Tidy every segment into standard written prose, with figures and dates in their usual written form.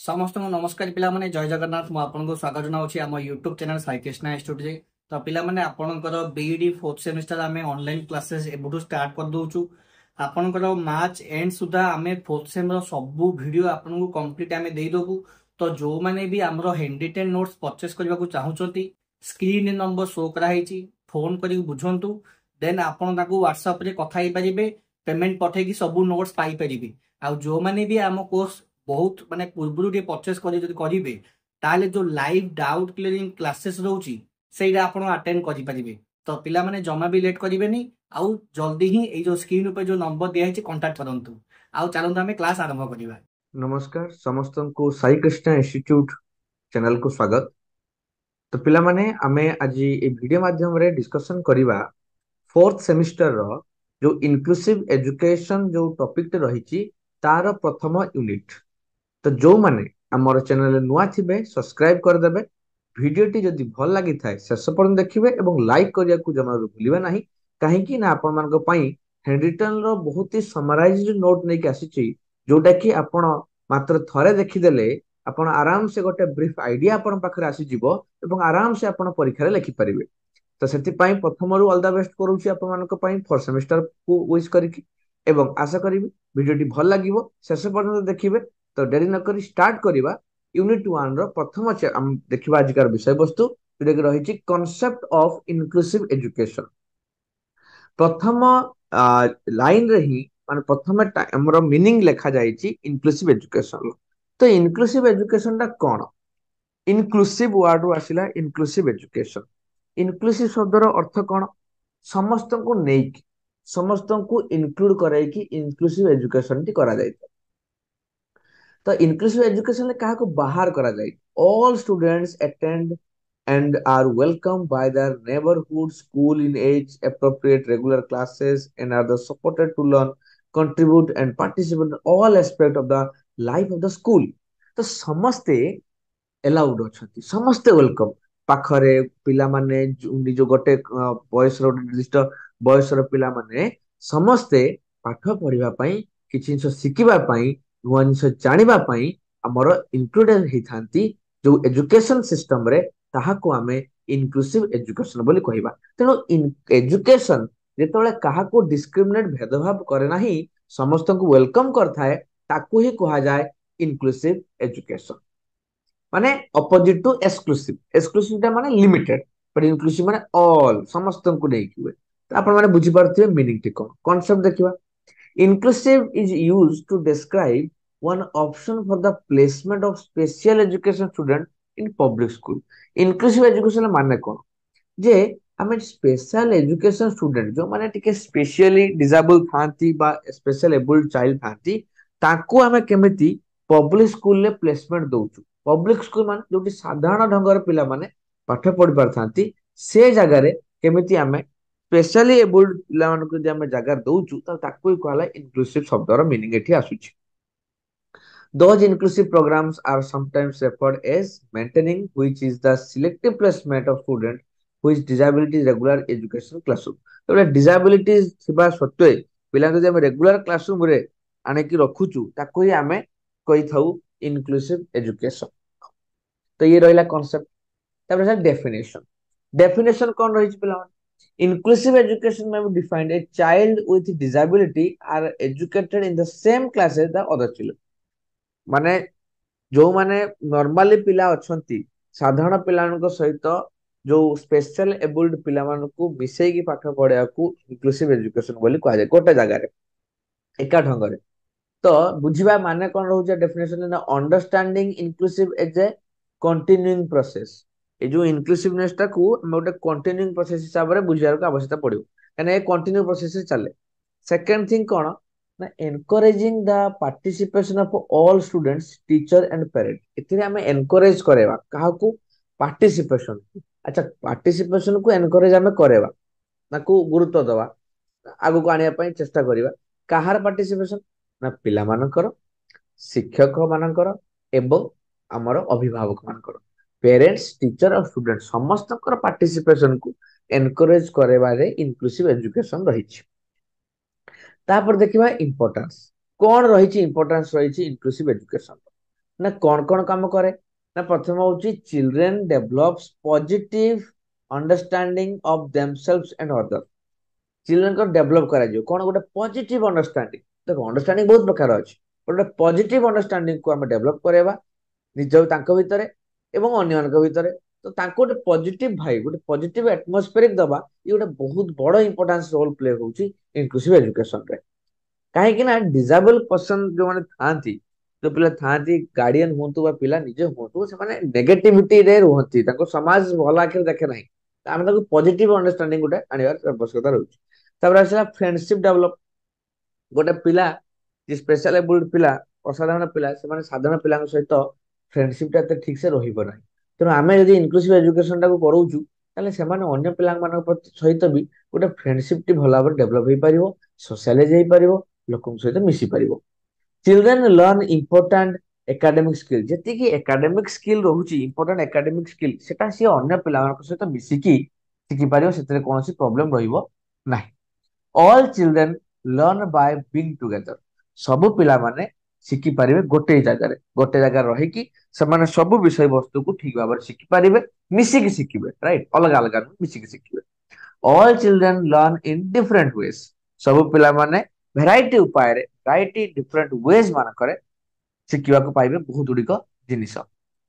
समस्त नमस्कार पिला माने जय जगन्नाथ मु आपनको स्वागत जनाउछि हम YouTube channel Sai Krishna studio तो पिला माने आपनकर बीईडी फोर्थ सेमेस्टर आमे ऑनलाइन क्लासेस एबुटू स्टार्ट कर दोछु आपनकर मार्च एंड सुधा आमे फोर्थ सेम रो सब वीडियो आपनको कंप्लीट आमे देई दोबु तो जो माने भी हमरो हैंडरिटन नोट्स परचेस करबा को चाहुचोती स्क्रीन नंबर शो करा हिची फोन करी बुझंतु देन आपन ताको WhatsApp रे कथा ही परिबे पेमेंट पठे की सब नोट्स पाई परिबे आ जो माने भी आम कोर्स बहुत माने पूर्व परचेस करेंगे ताले जो लाइव डाउट क्लियरिंग क्लासेस रोची सेटा आपण अटेंड करि परिबे तो पिला माने जमा भी लेट करिवेनी आउ जल्दी ही ए जो स्क्रीन ऊपर जो नंबर दिया है कांटेक्ट करंतु आउ चलंतु हमें क्लास आरंभ करिबा। नमस्कार समस्त को साई कृष्णा इंस्टीट्यूट चैनल को स्वागत। तो पिला माने आमे आज ए वीडियो माध्यम रे डिस्कशन करिबा फोर्थ सेमिस्टर रो जो इंक्लूसिव एजुकेशन जो टॉपिक रही तार प्रथम यूनिट। तो जो माने हमर चैनल नुआ थिबे सब्सक्राइब कर देबे। वीडियोटी जदि भल लागि थाए शेष पर्यंत देखिबे एवं लाइक करिया को जमा भूलिबे नाही काहे कि ना आपन मानको पई हैंड रिटन रो बहुत ही समराइज्ड नोट नै के आसीची जोटा कि आपण मात्र थरे देखिदेले आपण आराम से गोटे ब्रीफ आइडिया आपण पाखरे आसी जिवो एवं आराम से आपण परीक्षा रे लिखि परिबे। तो सेति पई प्रथम रु ऑल द बेस्ट करूची आपण मानको पई फोर्थ सेमेस्टर को विश करिकि एवं आशा करिबि वीडियोटी भल लागिवो शेष पर्यंत देखिबे। तो डेरी न करी स्टार्ट करिबा यूनिट 1 रो प्रथम हम देखिबा आजिकार विषय वस्तु जोटा कि रहिछि कांसेप्ट ऑफ इंक्लूसिव एजुकेशन। प्रथम लाइन रे ही माने प्रथम हमर मीनिंग लेखा जाईछि इंक्लूसिव एजुकेशन। तो इंक्लूसिव एजुकेशन टा कोन? इनक्लूसिव वर्ड रो आसिला इनक्लूसिव एजुकेशन। इनक्लूसिव शब्द रो अर्थ कोन? समस्त को नेकी समस्त को इंक्लूड कराई कि इनक्लूसिव एजुकेशन टी करा जाय। तो इंक्लूसिव एजुकेशन ले कहा को बाहर करा जाए all students attend and are welcomed by their neighborhood school in age appropriate regular classes and are the supported to learn contribute and participate in all aspect of the life of the school। तो समस्ते allowed अछंती समस्ते welcome पाखरे पिला माने निज गोटे बयस रो निर्दिष्ट बयस रो पिला माने समस्ते पाठ पढ़िबा पई किछि जिंस शिखिबा पई नुवा जिंस जानिबा पई हमर इंक्लूडेड हेथांती जो एजुकेशन सिस्टम रे ताहाको आमे इनक्लूसिव एजुकेशन बोली कहिबा। तेनो एजुकेशन जेतोले काहाको डिस्क्रिमिनेट भेदभाव करे नाही समस्त को वेलकम करथाए ताकू ही कहा जाए इनक्लूसिव एजुकेशन। माने अपोजिट टू एक्सक्लूसिव एक्सक्लूसिव माने लिमिटेड बट इंक्लूसिव माने ऑल समस्त को नहीं किए। तो आपण माने बुझी पारथिबे मीनिंग टी कोन कांसेप्ट देखिबा। Inclusive is used to describe one option for the placement of special education student in public school. Inclusive education माने कोन जे हमें स्पेशल एजुकेशन स्टूडेंट जो माने टिके स्पेशली डिसेबल थांती बा स्पेशल एबल्ड चाइल्ड थांती ताको हमें केमिति पब्लिक स्कूल ले प्लेसमेंट दोचु। पब्लिक स्कूल माने जोटी साधारण ढंगर पिला माने पाठ पढ़ी पारथांती से जगह रे केमिति हमें स्पेशली एबल्ड पिला मान को जे हमें जगह दोचु ताको ही कहला इंक्लूसिव शब्दर मीनिंग एठी आसुची। Those inclusive programs are sometimes referred as maintaining, which is the selective placement of students with disabilities regular education classroom। तो disabilities थिबा सत्वे पिला जदि हम रेगुलर क्लासरूम रे आने की रखुचु ताको ही हमें कहि थाउ इंक्लूसिव एजुकेशन। तो ये रहिला कांसेप्ट। तापर से डेफिनेशन डेफिनेशन कोन रहिछ पिला inclusive education may be defined a child with disability are educated in the same class as the other children। माने जो माने नॉर्मली पिला अछंती साधारण पिलानक सहित जो स्पेशल एबल्ड पिला मानकू मिसै की पाठ पढ़िया को इंक्लूसिव एजुकेशन बोली कहा जाय गोटे जगह रे एका ढंग रे। तो बुझिबा माने कोन रहउछ डेफिनेशन ना understanding inclusive as a continuing process. ए जो इंक्लूसिवनेस टा को हम गोटे कंटिन्यूइंग प्रोसेस हिसाब रे बुझियार को आवश्यकता पड़ियो कने ए कंटिन्यू प्रोसेस से चले। सेकंड थिंग कोन ना encouraging the participation of all students teacher and parent। इतने हमें encourage करेवा कहा को participation। अच्छा participation को encourage हमें करेवा ना को गुरुत्व दवा आगु को आनिया पई चेष्टा करिवा। काहार participation ना पिला मानकर शिक्षक मानकर एवं हमर अभिभावक मानकर पेरेंट्स टीचर और स्टूडेंट समस्त पार्टिसिपेशन को एनकरेज करेवा रे इंक्लूसिव एजुकेशन रहिछि। तापर देखिबा इंपोर्टेंस कोन रहिछि इंपोर्टेंस रहिछि इंक्लूसिव एजुकेशन। ନା କଣ କାମ କରେ ନା ପ୍ରଥମ ହଉଛି children develops positive understanding of themselves and other. ଚିଲଡ୍ରେନଙ୍କ ଡେଭଲପ କରାଯିବ କଣ ଗୋଟେ ପଜିଟିଭ ଅଣ୍ଡରଷ୍ଟାଣ୍ଡିଂ। ଦେଖ ଅଣ୍ଡରଷ୍ଟାଣ୍ଡିଂ ବହୁତ ପ୍ରକାର ଅଛି, ଗୋଟେ ପଜିଟିଭ ଅଣ୍ଡରଷ୍ଟାଣ୍ଡିଂ କୁ ଆମେ ଡେଭଲପ କରାଇବା ନିଜ ତାଙ୍କ ଭିତରେ ଏବଂ ଅନ୍ୟମାନଙ୍କ ଭିତରେ। ତ ତାଙ୍କୁ ଗୋଟେ ପଜିଟିଭ ଭାଇ ଗୋଟେ ପଜିଟିଭ ଆଟମୋସ୍ଫେରିକ ଦବା, ଇଏ ଗୋଟେ ବହୁତ ବଡ ଇମ୍ପୋର୍ଟାନ୍ସ ରୋଲ ପ୍ଲେ ହଉଛି ଇନକ୍ଲୁସିଭ ଏଜୁକେସନ ରେ। କାହିଁକି ନା ଡିଜାବଲ ପର୍ସନ ଯୋଉମାନେ ଥାଆନ୍ତି, ଯୋଉ ପିଲା ଥାଆନ୍ତି ଗାର୍ଡିଆନ ହୁଅନ୍ତୁ ବା ପିଲା ନିଜେ ହୁଅନ୍ତୁ, ସେମାନେ ନେଗେଟିଭିଟିରେ ରୁହନ୍ତି, ତାଙ୍କୁ ସମାଜ ଭଲ ଆଖିରେ ଦେଖେ ନାହିଁ। ଆମେ ତାକୁ ପଜିଟିଭ ଅଣ୍ଡରଷ୍ଟାଣ୍ଡିଂ ଗୋଟେ ଆଣିବାର ଆବଶ୍ୟକତା ରହୁଛି। ତାପରେ ଆସିଲା ଫ୍ରେଣ୍ଡସିପ ଡେଭଲପ। ଗୋଟେ ପିଲା ଯେ ସ୍ପେଶାଲ ଏବୁଲ୍ଡ ପିଲା, ଅସାଧାରଣ ପିଲା, ସେମାନେ ସାଧାରଣ ପିଲାଙ୍କ ସହିତ ଫ୍ରେଣ୍ଡସିପ ଟା ଏତେ ଠିକ ସେ ରହିବ ନାହିଁ। ତେଣୁ ଆମେ ଯଦି ଇନକ୍ଲୁସିଭ ଏଜୁକେସନ ଟାକୁ କରଉଛୁ, ତାହେଲେ ସେମାନେ ଅନ୍ୟ ପିଲାମାନଙ୍କ ସହିତ ବି ଗୋଟେ ଫ୍ରେଣ୍ଡସିପ ଟି ଭଲ ଭାବରେ ଡେଭଲପ ହେଇପାରିବ, ସୋସିଆଲାଇଜ ହେଇପାରିବ, ଲୋକଙ୍କ ସହିତ ମିଶି ପାରିବ। Children learn important academic skill. ଯେତିକି ଏକାଡେମିକ ସ୍କିଲ୍ ରହୁଛି, ଇମ୍ପୋର୍ଟାଣ୍ଟ ଏକାଡେମିକ ସ୍କିଲ୍, ସେଟା ସିଏ ଅନ୍ୟ ପିଲାମାନଙ୍କ ସହିତ ମିଶିକି ଶିଖିପାରିବ, ସେଥିରେ କୌଣସି ପ୍ରୋବ୍ଲେମ ରହିବ ନାହିଁ। ଅଲ୍ ଚିଲଡ୍ରେନ୍ ଲର୍ନ ବାୟ ବିଙ୍ଗ ଟୁଗେଦର। ସବୁ ପିଲାମାନେ ଶିଖିପାରିବେ ଗୋଟେ ଜାଗାରେ ରହିକି ସେମାନେ ସବୁ ବିଷୟବସ୍ତୁକୁ ଠିକ ଭାବରେ ଶିଖିପାରିବେ, ମିଶିକି ଶିଖିବେ, ରାଇଟ, ଅଲଗା ଅଲଗା ନୁହେଁ, ମିଶିକି ଶିଖିବେ। All children learn in different ways. ସବୁ ପିଲାମାନେ ଭେରାଇଟି ଉପାୟରେ, ଭେରାଇଟି ଡିଫରେଣ୍ଟ ୱେଜ ମାନଙ୍କରେ ଶିଖିବାକୁ ପାଇବେ ବହୁତ ଗୁଡିକ ଜିନିଷ।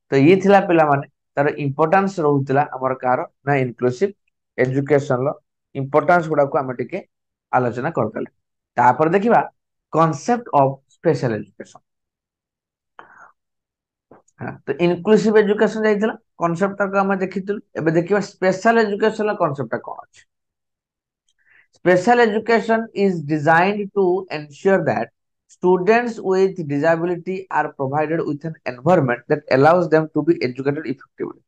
ତ ଇଏ ଥିଲା ପିଲାମାନେ ତାର ଇମ୍ପୋର୍ଟାନ୍ସ ରହୁଥିଲା ଆମର କାହାର ନା ଇନକ୍ଲୁସିଭ ଏଜୁକେସନର ଇମ୍ପୋର୍ଟାନ୍ସ ଗୁଡାକୁ ଆମେ ଟିକେ ଆଲୋଚନା କରିଦେଲେ। ତାପରେ ଦେଖିବା କନସେପ୍ଟ ଅଫ ସ୍ପେଶାଲ ଏଜୁକେସନ। ତ ଇନକ୍ଲୁସିଭ ଏଜୁକେସନ ଯାଇଥିଲା, କନସେପ୍ଟ ତାକୁ ଆମେ ଦେଖିଥିଲୁ। ଏବେ ଦେଖିବା ସ୍ପେଶାଲ ଏଜୁକେସନ କନସେପ୍ଟ ଟା କଣ ଅଛି। Special education is designed to ensure that students with disability are provided with an environment that allows them to be educated effectively.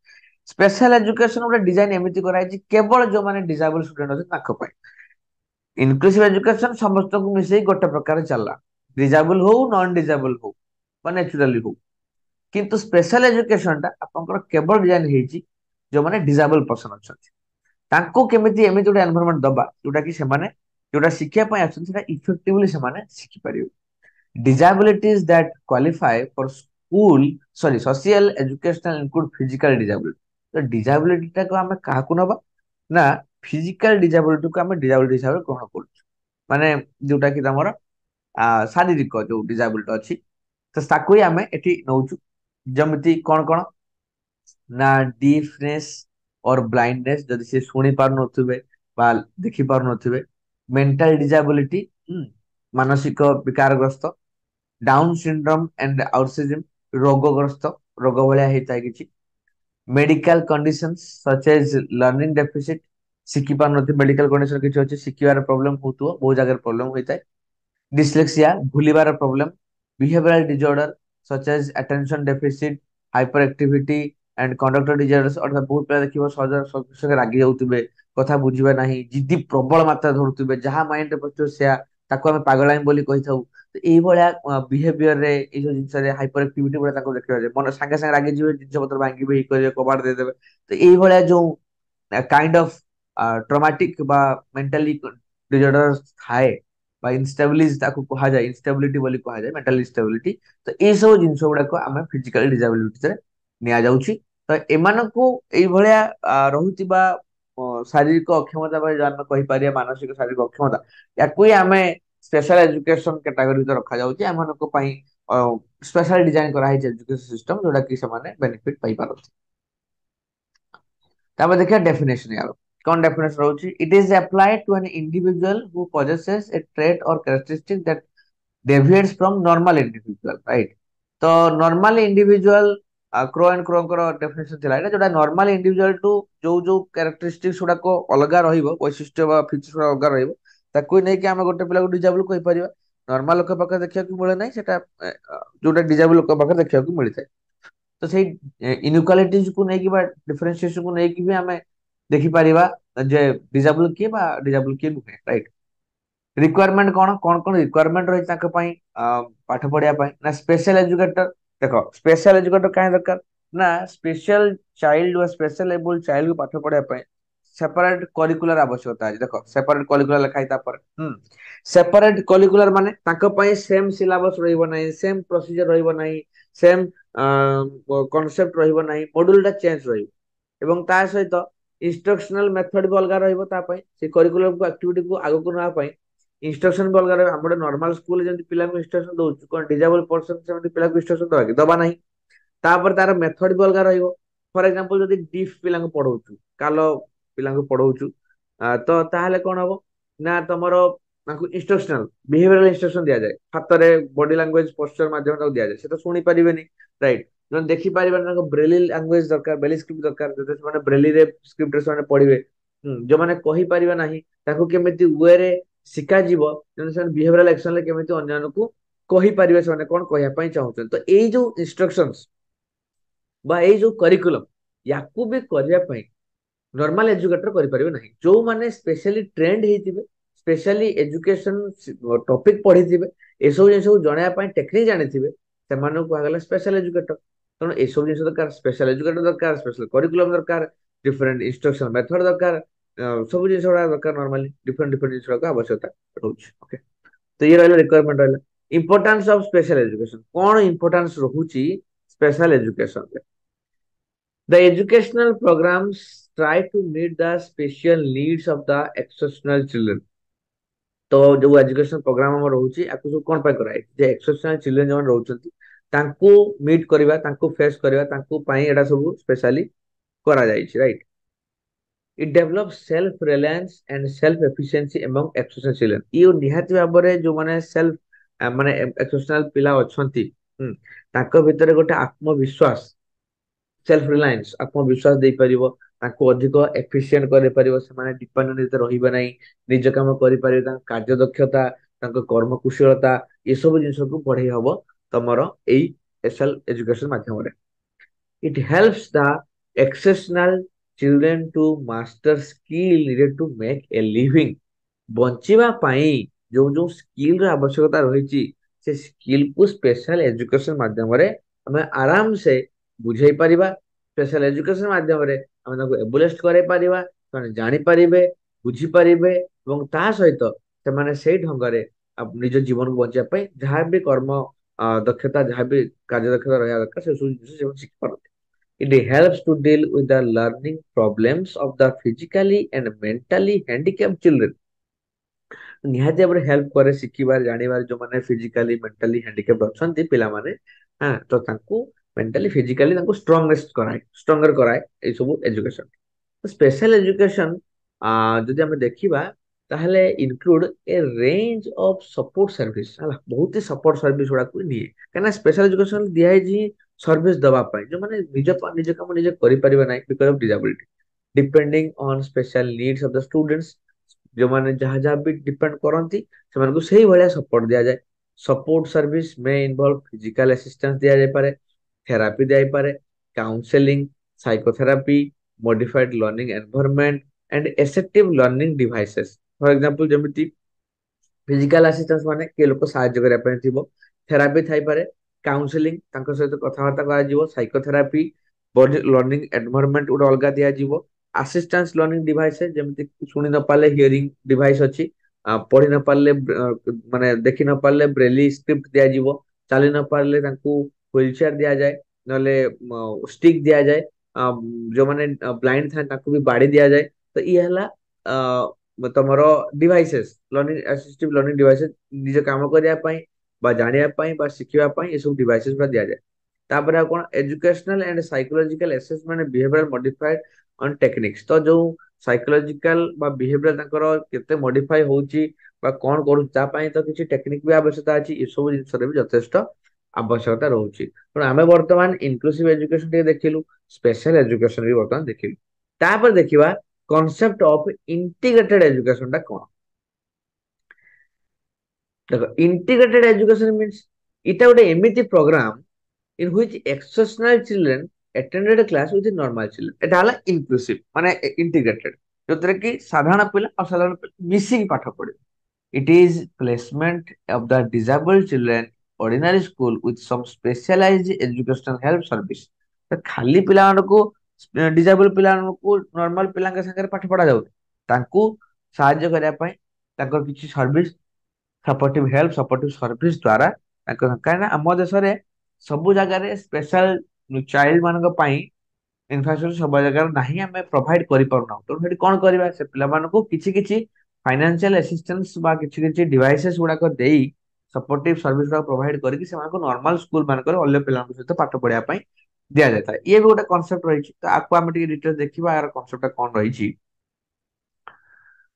Special education ଗୋଟେ ଡିଜାଇନ ଏମିତି କରାଯାଇଛି କେବଳ ଯୋଉମାନେ ଡିସାବଲ ଷ୍ଟୁଡେଣ୍ଟ ଅଛନ୍ତି ତାଙ୍କ ପାଇଁ। ଇନକ୍ଲୁସିଭ ଏଜୁକେସନ ସମସ୍ତଙ୍କୁ ମିଶେଇ ଗୋଟେ ପ୍ରକାର ଚାଲିଲା, ଡିଜାବଲ ହଉ ନନ୍ ଡିଜାବଲ ହଉ ବା ନ୍ୟାଚୁରାଲି ହଉ। କିନ୍ତୁ ସ୍ପେଶାଲ ଏଜୁକେସନ ଟା ଆପଣଙ୍କର କେବଳ ଡିଜାଇନ ହେଇଛି ଯୋଉମାନେ ଡିଜାବଲ ପର୍ସନ ଅଛନ୍ତି, ତାଙ୍କୁ କେମିତି ଏମିତି ଗୋଟେ ଏନଭାରନମେଣ୍ଟ ଦବା ଯୋଉଟା କି ସେମାନେ ଯୋଉଟା ଶିଖିବା ପାଇଁ ଆସୁଛନ୍ତି ସେଟା ଇଫେକ୍ଟିଭଲି ସେମାନେ ଶିଖିପାରିବେ। Disabilities that qualify for school, sorry, social educational include physical disability. ତ disability ଟାକୁ ଆମେ କାହାକୁ ନବା ନା ଫିଜିକାଲ disability କୁ ଆମେ disability ହିସାବରେ ଗ୍ରହଣ କରୁଛୁ, ମାନେ ଯୋଉଟା କି ତମର ଶାରୀରିକ ଯୋଉ disability ଅଛି, ତ ତାକୁ ହିଁ ଆମେ ଏଠି ନଉଛୁ। ଯେମିତି କଣ କଣ ନା ଡିଫନେସ ଅର ବ୍ଲାଇଣ୍ଡନେସ, ଯଦି ସେ ଶୁଣି ପାରୁନଥିବେ ବା ଦେଖି ପାରୁନଥିବେ। ମେଣ୍ଟାଲ ଡିଜାବିଲିଟି, ମାନସିକ ବିକାରଗ୍ରସ୍ତ। ଡାଉନ ସିଣ୍ଡ୍ରୋମ ଏଣ୍ଡ ଆଉଟିଜିମ୍, ରୋଗଗ୍ରସ୍ତ, ରୋଗ ଭଳିଆ ହେଇଥାଏ କିଛି। Medical condition such age learning deficit, ଶିଖି ପାରୁନଥିବେ, ମେଡିକାଲ କଣ୍ଡିସନ କିଛି ଅଛି, ଶିଖିବାର ପ୍ରୋବ୍ଲେମ ହଉଥିବ, ବହୁତ ଜାଗାରେ ପ୍ରୋବ୍ଲେମ ହୋଇଥାଏ। ଡିସ୍ଲେକ୍ସିଆ, ଭୁଲିବାର problem. Behavioural disorder such as attention deficit, hyper activity and conductor disorder, ଅର୍ଥାৎ ବହୁତ ପିଲା ଦେଖିବ ସହଜରେ ରାଗି ଯାଉଥିବେ, କଥା ବୁଝିବେ ନାହିଁ, ଜିଦି ପ୍ରବଳ ମାତ୍ରା ଧରୁଥିବେ, ଯାହା ମାଇଣ୍ଡରେ ପଶିବ ସେୟା, ତାକୁ ଆମେ ପାଗଳାମି ବୋଲି କହିଥାଉ। ତ ଏଇଭଳିଆ ବିହେଭିୟରରେ, ଏଇ ଯୋଉ ଜିନିଷରେ ହାଇପର ଆକ୍ଟିଭିଟି ଭଳିଆ ତାଙ୍କୁ ଦେଖିବା ଯାଏ, ମନ ସାଙ୍ଗେ ସାଙ୍ଗେ ରାଗିଯିବେ, ଜିନିଷ ପତ୍ର ଭାଙ୍ଗିବେ, ଇଏ କରିବେ, କବାଟ ଦେଇଦେବେ। ତ ଏଇଭଳିଆ ଯୋଉ କାଇଣ୍ଡ ଅଫ ଟ୍ରମାଟିକ ବା ମେଣ୍ଟାଲି ଡିଜଅର୍ଡର ଥାଏ ବା ଇନଷ୍ଟାବିଲିଟି ତାକୁ କୁହାଯାଏ, ଇନଷ୍ଟାବିଲିଟି ବୋଲି କୁହାଯାଏ, ମେଣ୍ଟାଲ ଇନଷ୍ଟାବିଲିଟି। ତ ଏଇ ସବୁ ଜିନିଷ ଗୁଡାକ ଆମେ ଫିଜିକାଲ ଡିଜାବିଲିଟିରେ ନିଆଯାଉଛି। ତ ଏମାନଙ୍କୁ ଏଇଭଳିଆ ରହୁଥିବା ଶାରୀରିକ ଅକ୍ଷମତା ବା ଆମେ କହିପାରିବା ମାନସିକ ଶାରୀରିକ ଅକ୍ଷମତା, ୟାକୁ ହିଁ ଆମେ ସ୍ପେଶାଲ ଏଜୁକେସନ କ୍ୟାଟାଗୋରୀ ଭିତରେ ରଖାଯାଉଛି। ଏମାନଙ୍କ ପାଇଁ ସ୍ପେଶାଲ ଡିଜାଇନ କରାହେଇଛି ଏଜୁକେସନ ସିଷ୍ଟମ, ଯୋଉଟା କି ସେମାନେ ବେନିଫିଟ ପାଇପାରନ୍ତି। ତାପରେ ଦେଖିବା ଡେଫିନେସନ ୟାର କଣ ଡେଫିନେସନ ରହୁଛି। It is applied to an individual who possesses a trait or characteristic that deviates from normal individual, right? ତ ନର୍ମାଲ ଇଣ୍ଡିଭିଜୁଆଲ କ୍ରୋ ଆଣ୍ଡ କ୍ରୋଙ୍କର ଡେଫିନେସନ ଥିଲା ଏଇଟା, ଯୋଉଟା ନର୍ମାଲ ଇଣ୍ଡିଭିଜୁଆଲ ଟୁ ଯୋଉ ଯୋଉ କ୍ୟାରେକ୍ଟରିଷ୍ଟିକ୍ସ ଗୁଡାକ ଅଲଗା ରହିବ, ବୈଶିଷ୍ଟ୍ୟ ବା ଫିଚର୍ସ ଗୁଡା ଅଲଗା ରହିବ, ତାକୁ ନେଇକି ଆମେ ଗୋଟେ ପିଲାକୁ ଡିଜାବୁଲ କହିପାରିବା। ନର୍ମାଲ ଲୋକ ପାଖରେ ଦେଖିବାକୁ ମିଳେ ନାହିଁ ସେଟା, ଯୋଉଟା ଡିଜାବୁଲ ଲୋକ ପାଖରେ ଦେଖିବାକୁ ମିଳିଥାଏ। ତ ସେଇ ଇନଇକ୍ୱାଲିଟିଜକୁ ନେଇକି ବା ଡିଫରେନ୍ସିଏସନକୁ ନେଇକି ବି ଆମେ ଦେଖିପାରିବା ଯେ ଡିଜାବୁଲ କିଏ ବା ଡିଜାବୁଲ କିଏ ନୁହେଁ, ରାଇଟ। ରିକ୍ୱାରମେଣ୍ଟ କଣ କଣ କଣ ରିକ୍ୱାରମେଣ୍ଟ ରହିଛି ତାଙ୍କ ପାଇଁ ପାଠ ପଢିବା ପାଇଁ ନା ସ୍ପେଶାଲ ଏଜୁକେଟର। ଦେଖ ସ୍ପେଶାଲ ଏଜୁକେଟର କାହିଁ ଦରକାର ନା ସ୍ପେଶାଲ ଚାଇଲ୍ଡ ବା ସ୍ପେଶାଲ ଏବୁଲ ଚାଇଲ୍ଡକୁ ପାଠ ପଢିବା ପାଇଁ ସେପାରେଟ କରିକୁଲାର ଆବଶ୍ୟକତା ଅଛି। ଦେଖ ସେପାରେଟ କରିକୁଲାର ଲେଖା ହେଇଛି ତାପରେ, ସେପାରେଟ କରିକୁଲାର ମାନେ ତାଙ୍କ ପାଇଁ ସେମ ସିଲାବସ ରହିବ ନାହିଁ, ସେମ ପ୍ରୋସିଜର ରହିବ ନାହିଁ, ସେମ କନସେପ୍ଟ ରହିବ ନାହିଁ, ମଡୁଲଟା ଚେଞ୍ଜ ରହିବ ଏବଂ ତା ସହିତ ଇନଷ୍ଟ୍ରକ୍ସନାଲ ମେଥଡ ବି ଅଲଗା ରହିବ। ତା ପାଇଁ ସେ କରିକୁଲମକୁ ଆକ୍ଟିଭିଟିକୁ ଆଗକୁ ନେବା ପାଇଁ ଇନଷ୍ଟ୍ରକ୍ସନ ବି ଅଲଗା ରହିବ। ଆମ ଗୋଟେ ନର୍ମାଲ ସ୍କୁଲ ଯେମିତି ପିଲାଙ୍କୁ ଇନଷ୍ଟ୍ରକ୍ସନ ଦଉଛୁ, କଣ ଡିଜାବଲ ପର୍ସନ ସେମିତି ପିଲାଙ୍କୁ ଇନଷ୍ଟ୍ରକ୍ସନ ଦବା କି? ଦବା ନାହିଁ। ତାପରେ ତାର ମେଥଡ ବି ଅଲଗା ରହିବ। ଫର ଏକ୍ସାମ୍ପଲ ଯଦି ଡିଫ୍ ପିଲାଙ୍କୁ ପଢଉଛୁ, କାଲ ପିଲାଙ୍କୁ ପଢଉଛୁ, ତ ତାହେଲେ କଣ ହବ ନା ତମର ତାଙ୍କୁ ଇନଷ୍ଟ୍ରକ୍ସନାଲ ବିହେଭିୟରାଲ ଇନଷ୍ଟ୍ରକ୍ସନ ଦିଆଯାଏ, ହାତରେ ବଡି ଲାଙ୍ଗୁଏଜ ପୋସ୍ଚର ମାଧ୍ୟମରେ ତାକୁ ଦିଆଯାଏ। ସେ ତ ଶୁଣି ପାରିବେନି, ରାଇଟ? ସେମାନେ ଦେଖିପାରିବେନି, ତାଙ୍କୁ ବ୍ରେଲି ଲାଙ୍ଗୁଏଜ ଦରକାର, ବ୍ରେଲି ସ୍କ୍ରିପ୍ଟ ଦରକାର, ଯଦି ସେମାନେ ବ୍ରେଲିରେ ସ୍କ୍ରିପ୍ଟରେ ସେମାନେ ପଢିବେ। ଯୋଉମାନେ କହିପାରିବେ ନାହିଁ ତାଙ୍କୁ କେମିତି ୱେରେ ଶିଖାଯିବ, ଯେମିତି ସେମାନେ ବିହେଭିୟରାଲ ଆକ୍ସନରେ କେମିତି ଅନ୍ୟମାନଙ୍କୁ କହିପାରିବେ ସେମାନେ କଣ କହିବା ପାଇଁ ଚାହୁଁଛନ୍ତି। ତ ଏଇ ଯୋଉ ଇନଷ୍ଟ୍ରକ୍ସନ ବା ଏଇ ଯୋଉ କରିକୁଲମ, ୟାକୁ ବି କରିବା ପାଇଁ ନର୍ମାଲ ଏଜୁକେଟର କରିପାରିବେ ନାହିଁ। ଯୋଉମାନେ ସ୍ପେଶାଲି ଟ୍ରେଣ୍ଡ ହେଇଥିବେ, ସ୍ପେଶାଲି ଏଜୁକେସନ ଟପିକ ପଢିଥିବେ, ଏସବୁ ଜିନିଷକୁ ଜଣେଇବା ପାଇଁ ଟେକ୍ନିକ ଜାଣିଥିବେ, ସେମାନଙ୍କୁ କୁହାଗଲା ସ୍ପେଶାଲ ଏଜୁକେଟର। ତେଣୁ ଏସବୁ ଜିନିଷ ଦରକାର, ସ୍ପେଶାଲ ଏଜୁକେଟର ଦରକାର, ସ୍ପେଶାଲ କରିକୁଲମ ଦରକାର, ଡିଫରେଣ୍ଟ ଇନଷ୍ଟ୍ରକ୍ସନ ମେଥଡ ଦରକାର, ସବୁ ଜିନିଷ ଗୁଡା ଦରକାର। ନର୍ମାଲି ଡିଫରେଣ୍ଟ ଡିଫରେଣ୍ଟ ଜିନିଷ ଗୁଡାକ ଆବଶ୍ୟକତା ରହୁଛି। ଓକେ, ତ ଇଏ ରହିଲା ରିକ୍ୱାରମେଣ୍ଟ ରହିଲା। ଇମ୍ପୋର୍ଟାନ୍ସ ଅଫ ସ୍ପେଶାଲ ଏଜୁକେସନ, କଣ ଇମ୍ପୋର୍ଟାନ୍ସ ରହୁଛି special ଏଜୁକେସନରେ? The educational programs try to meet the special needs of the exceptional children. तो जो एजुकेशन प्रोग्राम हम रहुची आकु सब कोन पाई कराई जे एक्सेप्शनल चिल्ड्रन जवन रहउचंती तांको मीट करबा, तांको फेस करबा, तांको पाई एडा सब स्पेशली करा जाई छी, right? It develops self reliance and self efficiency among exceptional children. यो निहाती भाबरे जो माने सेल्फ माने एक्सेप्शनल पिला अछंती, तांको भितरे गोटे आत्मविश्वास, सेल्फ रिलायंस आत्मविश्वास दे परिबो, तांको अधिक एफिशिएंट करे परिबो, से डिपेंडेंट रहिबे नाही, निज काम करि परिबे, तांको कार्य दक्षता, तांको कर्म कुशलता, ये सब जिनिस को बढ़ाई हबो तमरो एई स्पेशल एजुकेशन माध्यम रे। It helps the exceptional children to master skill needed to make a living. बंचिबा पाई जो जो स्किल र आवश्यकता रही, से स्किल को स्पेशल एजुकेशन माध्यम रे हमें आराम से बुझाई परिबा। स्पेशल एजुकेशन माध्यम रे हमें ताको एबुलेस्ट करे परिबा, माने जानि परिबे, बुझी परिबे এবং ତା ସହିତ ସେମାନେ ସେଇ ଢଙ୍ଗରେ ନିଜ ଜୀବନକୁ ବଞ୍ଚିବା ପାଇଁ ଯାହା ବି କର୍ମ ଦକ୍ଷତା, ଯାହା ବି କାର୍ଯ୍ୟ ଦକ୍ଷତା ରହିବା ଦରକାର, ସେ ସବୁ ଜିନିଷ ସେମାନେ ଶିଖିପାରନ୍ତି। It helps to deal with the learning problems of the physically and mentally handicapped children। ନିହାତି ଭାବରେ ହେଲ୍ପ କରେ ଶିଖିବାରେ, ଜାଣିବାରେ। ଯୋଉମାନେ ଫିଜିକାଲି ମେଣ୍ଟାଲି ହ୍ୟାଣ୍ଡିକ୍ୟାପ୍ଟ ଅଛନ୍ତି ପିଲାମାନେ, ହଁ, ତ ତାଙ୍କୁ ମେଣ୍ଟାଲି ଫିଜିକାଲି ତାଙ୍କୁ ଷ୍ଟ୍ରଙ୍ଗର କରାଏ ଏଇ ସବୁ ଏଜୁକେସନ। ସ୍ପେଶାଲ ଏଜୁକେସନ ଯଦି ଆମେ ଦେଖିବା ତାହେଲେ include A range of support service, ହେଲା, ବହୁତ ହି ସପୋର୍ଟ ସର୍ଭିସ ଗୁଡାକୁ ନିଏ। କାହିଁକିନା ସ୍ପେଶାଲ ଏଜୁକେସନ ଦିଆହେଇଛି ସର୍ଭିସ ଦବା ପାଇଁ, ଯୋଉମାନେ ନିଜ କାମ ନିଜେ କରିପାରିବେ ନାହିଁ because of disability, depending on special needs of the students. जो माने जहाँ जहाँ भी डिपेंड करती से सही भाया सपोर्ट दिया जाए। सपोर्ट सर्विस में इन्वॉल्व फिजिकल असिस्टेंस दिया जाए पारे, थेरापी दिया पारे, counselling, psychotherapy, modified learning environment and assistive learning devices. For example जमिति फिजिकल असिस्टेंस माने के लोक साहाय्य करिया पय थिबो, थेरापी थाई पारे, काउंसलिंग तांको सहित कथावार्ता करा जीवो, साइकोथेरापी, बॉडी लर्निंग एनवायरनमेंट उड अलगा दिया जीवो, असिस्टेंस लर्निंग डिवाइसेस जेमति सुनि न पाले हियरिंग डिवाइस अछि, पढ़ी न पाले माने देखि न पाले ब्रेली स्क्रिप्ट दिया जीवो, चाली न पाले तांको व्हील चेयर दिया जाय, नले स्टिक दिया जाय, जो माने ब्लाइंड था तांको भी बाड़ी दिया जाय। तो ई हला तमरो devices, learning assistive learning devices निज काम करिया पई बा जानिया पई बा सिखिया पई ए सब डिवाइसेस बा दिया जाय। तापर कोन educational and psychological assessment behavioural modification techniques. तो जो साइकोलॉजिकल बा बिहेवियर तांकर केते मॉडिफाई होउची बा कोन करू ता पई तो किछि टेक्निक भी आवश्यकता अछि, ए सब जिंस रे भी यथेष्ट आवश्यकता रहउची। पण आमे वर्तमान इंक्लूसिव एजुकेशन के देखिलु, स्पेशल एजुकेशन भी वर्तमान देखिलु। तापर देखिबा कॉन्सेप्ट ऑफ इंटीग्रेटेड एजुकेशन टा कोन। देखो, इंटीग्रेटेड एजुकेशन मीन्स इटा गोटे एमिति programme in which exceptional children attended a class with normal children। एटा हला inclusive माने integrated, जोतरे कि साधारण पिला और साधारण पिला मिसिंग पाठ पढे। It is placement of the disabled children ordinary school with some specialized educational help service। तो खाली पिला को डिसेबल पिला को नॉर्मल पिला के संगे पाठ पढा जाउ, तांको साहाय्य करिया पई तांकर किछि service, supportive help, supportive service द्वारा तांको, काहे ना हम देश रे ସବୁ ଜାଗାରେ ସ୍ପେଶାଲ ଚାଇଲ୍ଡ ମାନଙ୍କ ପାଇଁ ଇନଫ୍ରାଷ୍ଟ୍ରକ୍ଚର ସବୁ ଜାଗାରେ ନାହିଁ, ଆମେ ପ୍ରୋଭାଇଡ କରିପାରୁନାହୁଁ। ତେଣୁ ସେଠି କଣ କରିବା, ସେ ପିଲାମାନଙ୍କୁ କିଛି କିଛି ଫାଇନାନ୍ସିଆଲ ଆସିଷ୍ଟାନ୍ସ ବା କିଛି କିଛି ଡିଭାଇସେସ୍ ଗୁଡାକ ଦେଇ ସପୋର୍ଟିଭ ସର୍ଭିସ ଗୁଡାକ ପ୍ରୋଭାଇଡ କରିକି ସେମାନଙ୍କୁ ନର୍ମାଲ ସ୍କୁଲ ମାନଙ୍କରେ ଅନ୍ୟ ପିଲାଙ୍କ ସହିତ ପାଠ ପଢିବା ପାଇଁ ଦିଆଯାଇଥାଏ। ଇଏ ବି ଗୋଟେ କନସେପ୍ଟ ରହିଛି, ତ ଆକୁ ଆମେ ଟିକେ ଡିଟେଲ ଦେଖିବା ଏହାର କନସେପ୍ଟ କଣ ରହିଛି।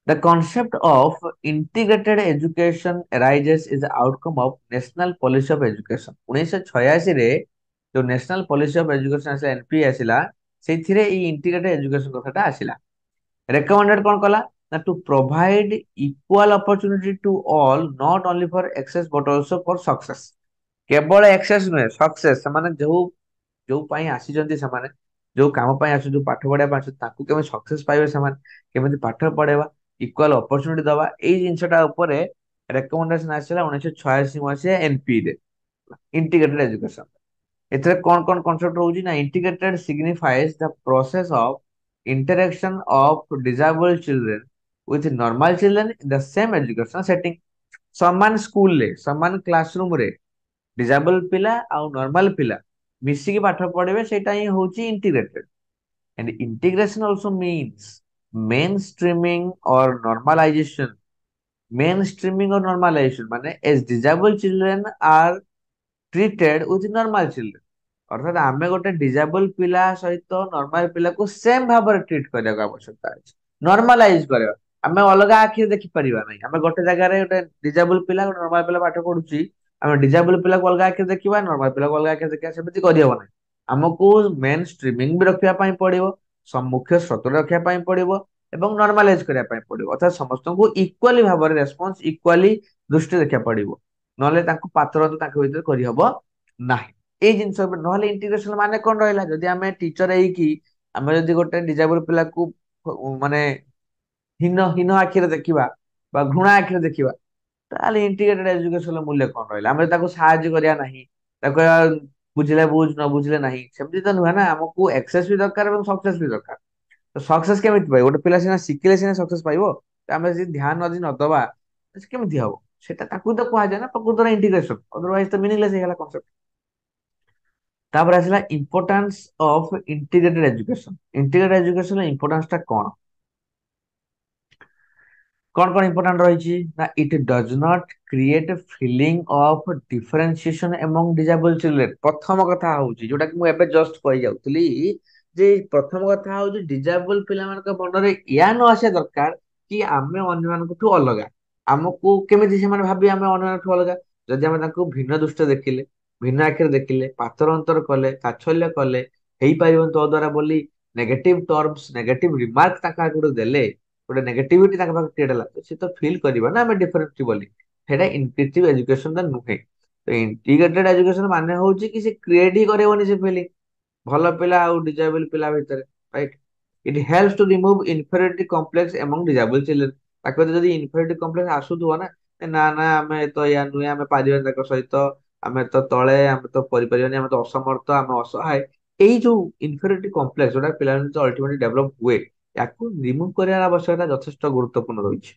The concept of integrated education arises is the outcome of National Policy of Education। 1986 ରେ जो ନ୍ୟାସନାଲ ପଲିସି ଅଫ ଏଜୁକେସନ ଆସିଲା, ଏନପି ଆସିଲା, ସେଇଥିରେ ଏଇ ଇଣ୍ଟିଗ୍ରେଟେଡ ଏଜୁକେସନ କଥାଟା ଆସିଲା। ରେକମେଣ୍ଡେଡ କଣ କଲା ନା to provide equal opportunity to all, not only for access but also for success. କେବଳ ଏକ୍ସେସ୍ ନୁହେଁ, ସକ୍ସେସ୍। ସେମାନେ ଯୋଉ ଯୋଉ ପାଇଁ ଆସିଛନ୍ତି, ସେମାନେ ଯୋଉ କାମ ପାଇଁ ଆସୁଛନ୍ତି, ଯୋଉ ପାଠ ପଢିବା ପାଇଁ ଆସୁଛନ୍ତି, ତାକୁ କେମିତି ସକ୍ସେସ୍ ପାଇବେ, ସେମାନେ କେମିତି ପାଠ ପଢେଇବା, ଇକ୍ୱାଲ ଅପରଚୁନିଟି ଦବା, ଏଇ ଜିନିଷଟା ଉପରେ ରେକମେଣ୍ଡେସନ ଆସିଲା 1986 ମସିହା ଏନପି ରେ, ଇଣ୍ଟିଗ୍ରେଟେଡ ଏଜୁକେସନ। ଏଥିରେ କଣ କଣ କନସେପ୍ଟ ରହୁଛି ନା, integrated signifies the process of interaction of disabled children with normal children in the same educational setting। ସମାନ ସ୍କୁଲରେ, ସମାନ କ୍ଲାସରୁମ ରେ ଡିଜାବଲ ପିଲା ଆଉ ନର୍ମାଲ ପିଲା ମିଶିକି ପାଠ ପଢିବେ, ସେଇଟା ହିଁ ହଉଛି integrated. And integration also means mainstreaming or normalization। mainstreaming or normalization ମାନେ as disabled children are treated with normal children। ଅର୍ଥାତ ଆମେ ଗୋଟେ ଡିଜାବଲ ପିଲା ସହିତ ନର୍ମାଲ ପିଲାକୁ ସେମ ଭାବରେ ଟ୍ରିଟ କରିବାକୁ ଆବଶ୍ୟକତା ଅଛି, ନର୍ମାଲାଇଜ କରିବା। ଆମେ ଅଲଗା ଆଖିରେ ଦେଖିପାରିବା ନାହିଁ। ଆମେ ଗୋଟେ ଜାଗାରେ ଗୋଟେ ଡିଜାବଲ ପିଲା, ଗୋଟେ ନର୍ମାଲ ପିଲା ପାଠ ପଢୁଛି, ଆମେ ଡିଜାବଲ ପିଲାକୁ ଅଲଗା ଆଖିରେ ଦେଖିବା, ନର୍ମାଲ ପିଲାକୁ ଅଲଗା ଆଖିରେ ଦେଖିବା, ସେମିତି କରିହବ ନାହିଁ। ଆମକୁ ମେନ୍ ଷ୍ଟ୍ରିମିଂ ବି ରଖିବା ପାଇଁ ପଡିବ, ମୁଖ୍ୟ ସ୍ରୋତରେ ରଖିବା ପାଇଁ ପଡିବ, ଏବଂ ନର୍ମାଲାଇଜ କରିବା ପାଇଁ ପଡିବ। ଅର୍ଥାତ ସମସ୍ତଙ୍କୁ ଇକ୍ୱାଲି ଭାବରେ ରେସ୍ପନ୍ସ, ଇକ୍ୱାଲି ଦୃଷ୍ଟିରେ ଦେଖିବାକୁ ପଡିବ, ନହେଲେ ତାଙ୍କୁ ପାତ୍ର ତାଙ୍କ ଭିତରେ କରିହବ ନାହିଁ। ଏଇ ଜିନିଷ ନହେଲେ ଇଣ୍ଟିଗ୍ରେସନ ମାନେ କଣ ରହିଲା, ଯଦି ଆମେ ଟିଚର ହେଇକି ଆମେ ଯଦି ଗୋଟେ ଡିଜାବଲ ପିଲାକୁ ମାନେ ହୀନ ହୀନ ଆଖିରେ ଦେଖିବା ବା ଘୃଣା ଆଖିରେ ଦେଖିବା, ତାହେଲେ ଇଣ୍ଟିଗ୍ରେଟେଡ ଏଜୁକେସନ ମୂଲ୍ୟ କଣ ରହିଲା। ଆମେ ତାକୁ ସାହାଯ୍ୟ କରିବା ନାହିଁ, ତାକୁ କହିବା ବୁଝିଲେ ବୁଝ, ନ ବୁଝିଲେ ନାହିଁ, ସେମିତି ତ ନୁହେଁ ନା। ଆମକୁ ଏକ୍ସେସ୍ ବି ଦରକାର ଏବଂ ସକ୍ସେସ୍ ବି ଦରକାର। ତ ସକ୍ସେସ୍ କେମିତି ପାଇବ, ଗୋଟେ ପିଲା ସିନା ଶିଖିଲେ ସିନା ସକ୍ସେସ୍ ପାଇବ। ତ ଆମେ ଯଦି ଧ୍ୟାନ ଯଦି ନଦବା, ସେ କେମିତି ହବ, ସେଟା ତାକୁ ତ କୁହାଯାଏ ନା ପ୍ରକୃତର ଇଣ୍ଟିଗ୍ରେସନ, ଅଦରୱାଇଜ ତ ମିନିଂଲେସ୍ ହେଇଗଲା କନସେପ୍ଟ। ତାପରେ ଆସିଲା importance of integrated education. Integrated education importance ଟା କଣ, କଣ କଣ ଇମ୍ପୋର୍ଟାଣ୍ଟ ରହିଛି ନା, it does not create feeling of differentiation among disable children. ପ୍ରଥମ କଥା ହଉଛି ଯୋଉଟା କି ମୁଁ ଏବେ ଜଷ୍ଟ କହି ଯାଉଥିଲି, ଯେ ପ୍ରଥମ କଥା ହଉଛି ଡିଜାବଲ ପିଲାମାନଙ୍କ ମନରେ ଏହା ନ ଆସିବା ଦରକାର କି ଆମେ ଅନ୍ୟମାନଙ୍କଠୁ ଅଲଗା। ଆମକୁ କେମିତି ସେମାନେ ଭାବିବେ ଆମେ ଅନ୍ୟମାନଙ୍କଠୁ ଅଲଗା, ଯଦି ଆମେ ତାଙ୍କୁ ଭିନ୍ନ ଦୃଷ୍ଟିରେ ଦେଖିଲେ, ଭିନ୍ନ ଆଖିରେ ଦେଖିଲେ, ପାତର ଅନ୍ତର କଲେ, ତାଚ୍ଛଲ୍ୟ କଲେ, ହେଇପାରିବନି ତୋ ଦ୍ୱାରା ବୋଲି ନେଗେଟିଭ ଟର୍ମସ, ନେଗେଟିଭ ରିମାର୍କ ତାଙ୍କ ଆଗରୁ ଦେଲେ, ଗୋଟେ ନେଗେଟିଭିଟି ତାଙ୍କ ପାଖରେ କ୍ରିଏଟ ହେଲା, ସେ ତ ଫିଲ୍ କରିବ ନା ଆମେ ଡିଫରେଣ୍ଟ ବୋଲି। ସେଇଟା ଇନକ୍ଲୁସିଭ ଏଜୁକେସନ ନୁହେଁ। ତ ଇଣ୍ଟିଗ୍ରେଟେଡ ଏଜୁକେସନ ମାନେ ହଉଛି କି ସେ କ୍ରିଏଟ ହିଁ କରିବନି ସେ ଫିଲିଂ ଭଲ ପିଲା ଆଉ ଡିଜାବଲ ପିଲା ଭିତରେ, right. It helps to remove inferiority complex among disable children. ତାଙ୍କ ଭିତରେ ଯଦି ଇନଫେରିୟରିଟି କମ୍ପ୍ଲେକ୍ସ ଆସୁଥିବ ନା, ନା ନା ଆମେ ତ ୟା ନୁହେଁ, ଆମେ ପାରିବାନି ତାଙ୍କ ସହିତ, ଆମେ ତ ତଳେ, ଆମେ ତ କରିପାରିବାନି, ଆମେ ତ ଅସମର୍ଥ, ଆମେ ଅସହାୟ, ଏଇ ଯୋଉ ଇନଫେରିୟରିଟି କମ୍ପ୍ଲେକ୍ସ ଯୋଉଟା ପିଲାମାନେ ଅଲ୍ଟିମେଟଲି ଡେଭଲପ ହୁଏ, ୟାକୁ ରିମୁଭ କରିବାର ଆବଶ୍ୟକତା ଯଥେଷ୍ଟ ଗୁରୁତ୍ୱପୂର୍ଣ୍ଣ ରହିଛି।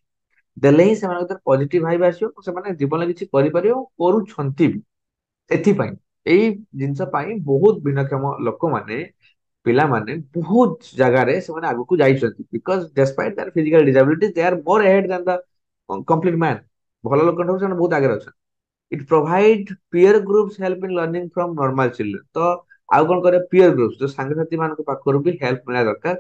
ଦେଲେ ହିଁ ସେମାନଙ୍କ ଭିତରେ ପଜିଟିଭ ଭାଇବ ଆସିବ, ସେମାନେ ଜୀବନରେ କିଛି କରିପାରିବେ, କରୁଛନ୍ତି ବି। ଏଥିପାଇଁ ଏଇ ଜିନିଷ ପାଇଁ ବହୁତ ଭିନ୍ନକ୍ଷମ ଲୋକମାନେ, ପିଲାମାନେ ବହୁତ ଜାଗାରେ ସେମାନେ ଆଗକୁ ଯାଇଛନ୍ତି। ବିକଜ ଡେସ୍ପାଇଟ୍ ଦେୟାର ଫିଜିକାଲ ଡିସାବିଲିଟି ଦେ ଆର ମୋର ଏହେଡ୍ ଦାନ ଦ କମ୍ପ୍ଲିଟ ମ୍ୟାନ। ଭଲ ଲୋକଙ୍କଠାରୁ ସେମାନେ ବହୁତ ଆଗରେ ଅଛନ୍ତି। It provide peer groups help in learning from normal children. ତ ଆଉ କଣ କରେ, ପିୟର ଗ୍ରୁପ୍ସ ଯୋଉ ସାଙ୍ଗସାଥି ମାନଙ୍କ ପାଖରୁ ବି ହେଲ୍ପ ମିଳିବା ଦରକାର,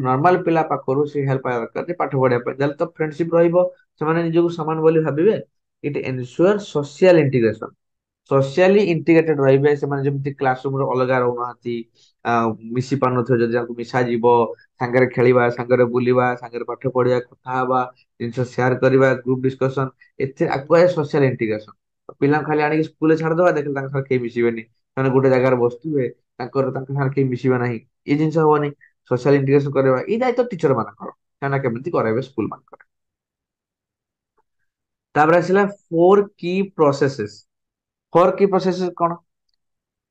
ନର୍ମାଲ ପିଲା ପାଖରୁ ସେ ହେଲ୍ପ ପାଇବା ଦରକାର ଯେ ପାଠ ପଢିବା ପାଇଁ, ତାହେଲେ ତ ଫ୍ରେଣ୍ଡସିପ ରହିବ, ସେମାନେ ନିଜକୁ ସମାନ ବୋଲି ଭାବିବେ। ଇଟ୍ ଏନସୁଅର ସୋସିଆଲ ଇଣ୍ଟିଗ୍ରେସନ, ସୋସିଆଲି ଇଣ୍ଟିଗ୍ରେଟେଡ ରହିବେ ସେମାନେ, ଯେମିତି କ୍ଲାସରୁମରେ ଅଲଗା ରହୁନାହାନ୍ତି, ମିଶି ପାରୁନଥିବେ, ଯଦି ତାଙ୍କୁ ମିଶା ଯିବ, ସାଙ୍ଗରେ ଖେଳିବା, ସାଙ୍ଗରେ ବୁଲିବା, ସାଙ୍ଗରେ ପାଠ ପଢିବା, କଥା ହବା, ଜିନିଷ ସେୟାର କରିବା, ଗ୍ରୁପ ଡିସ୍କସନ, ଏଥିରେ ଆଗୁଆ ସୋସିଆଲ ଇଣ୍ଟିଗ୍ରେସନ। ପିଲାଙ୍କୁ ଖାଲି ଆଣିକି ସ୍କୁଲରେ ଛାଡିଦବା, ଦେଖିଲେ ତାଙ୍କ ସାଙ୍ଗରେ କେହି ମିଶିବେନି, ସେମାନେ ଗୋଟେ ଜାଗାରେ ବସୁଥିବେ, ତାଙ୍କ ସାଙ୍ଗରେ କେହି ମିଶିବେ ନାହିଁ, ଏଇ ଜିନିଷ ହବନି। ସୋସିଆଲ ଇଣ୍ଟିଗ୍ରେସନ କରିବା ଏଇ ଦାୟିତ୍ୱ ଟିଚର ମାନଙ୍କର, ସେମାନେ କେମିତି କରାଇବେ ସ୍କୁଲ ମାନଙ୍କରେ। ତାପରେ ଆସିଲା ଫୋର କି ପ୍ରୋସେସେସ୍। ଫୋର କି ପ୍ରୋସେସେସ୍ କଣ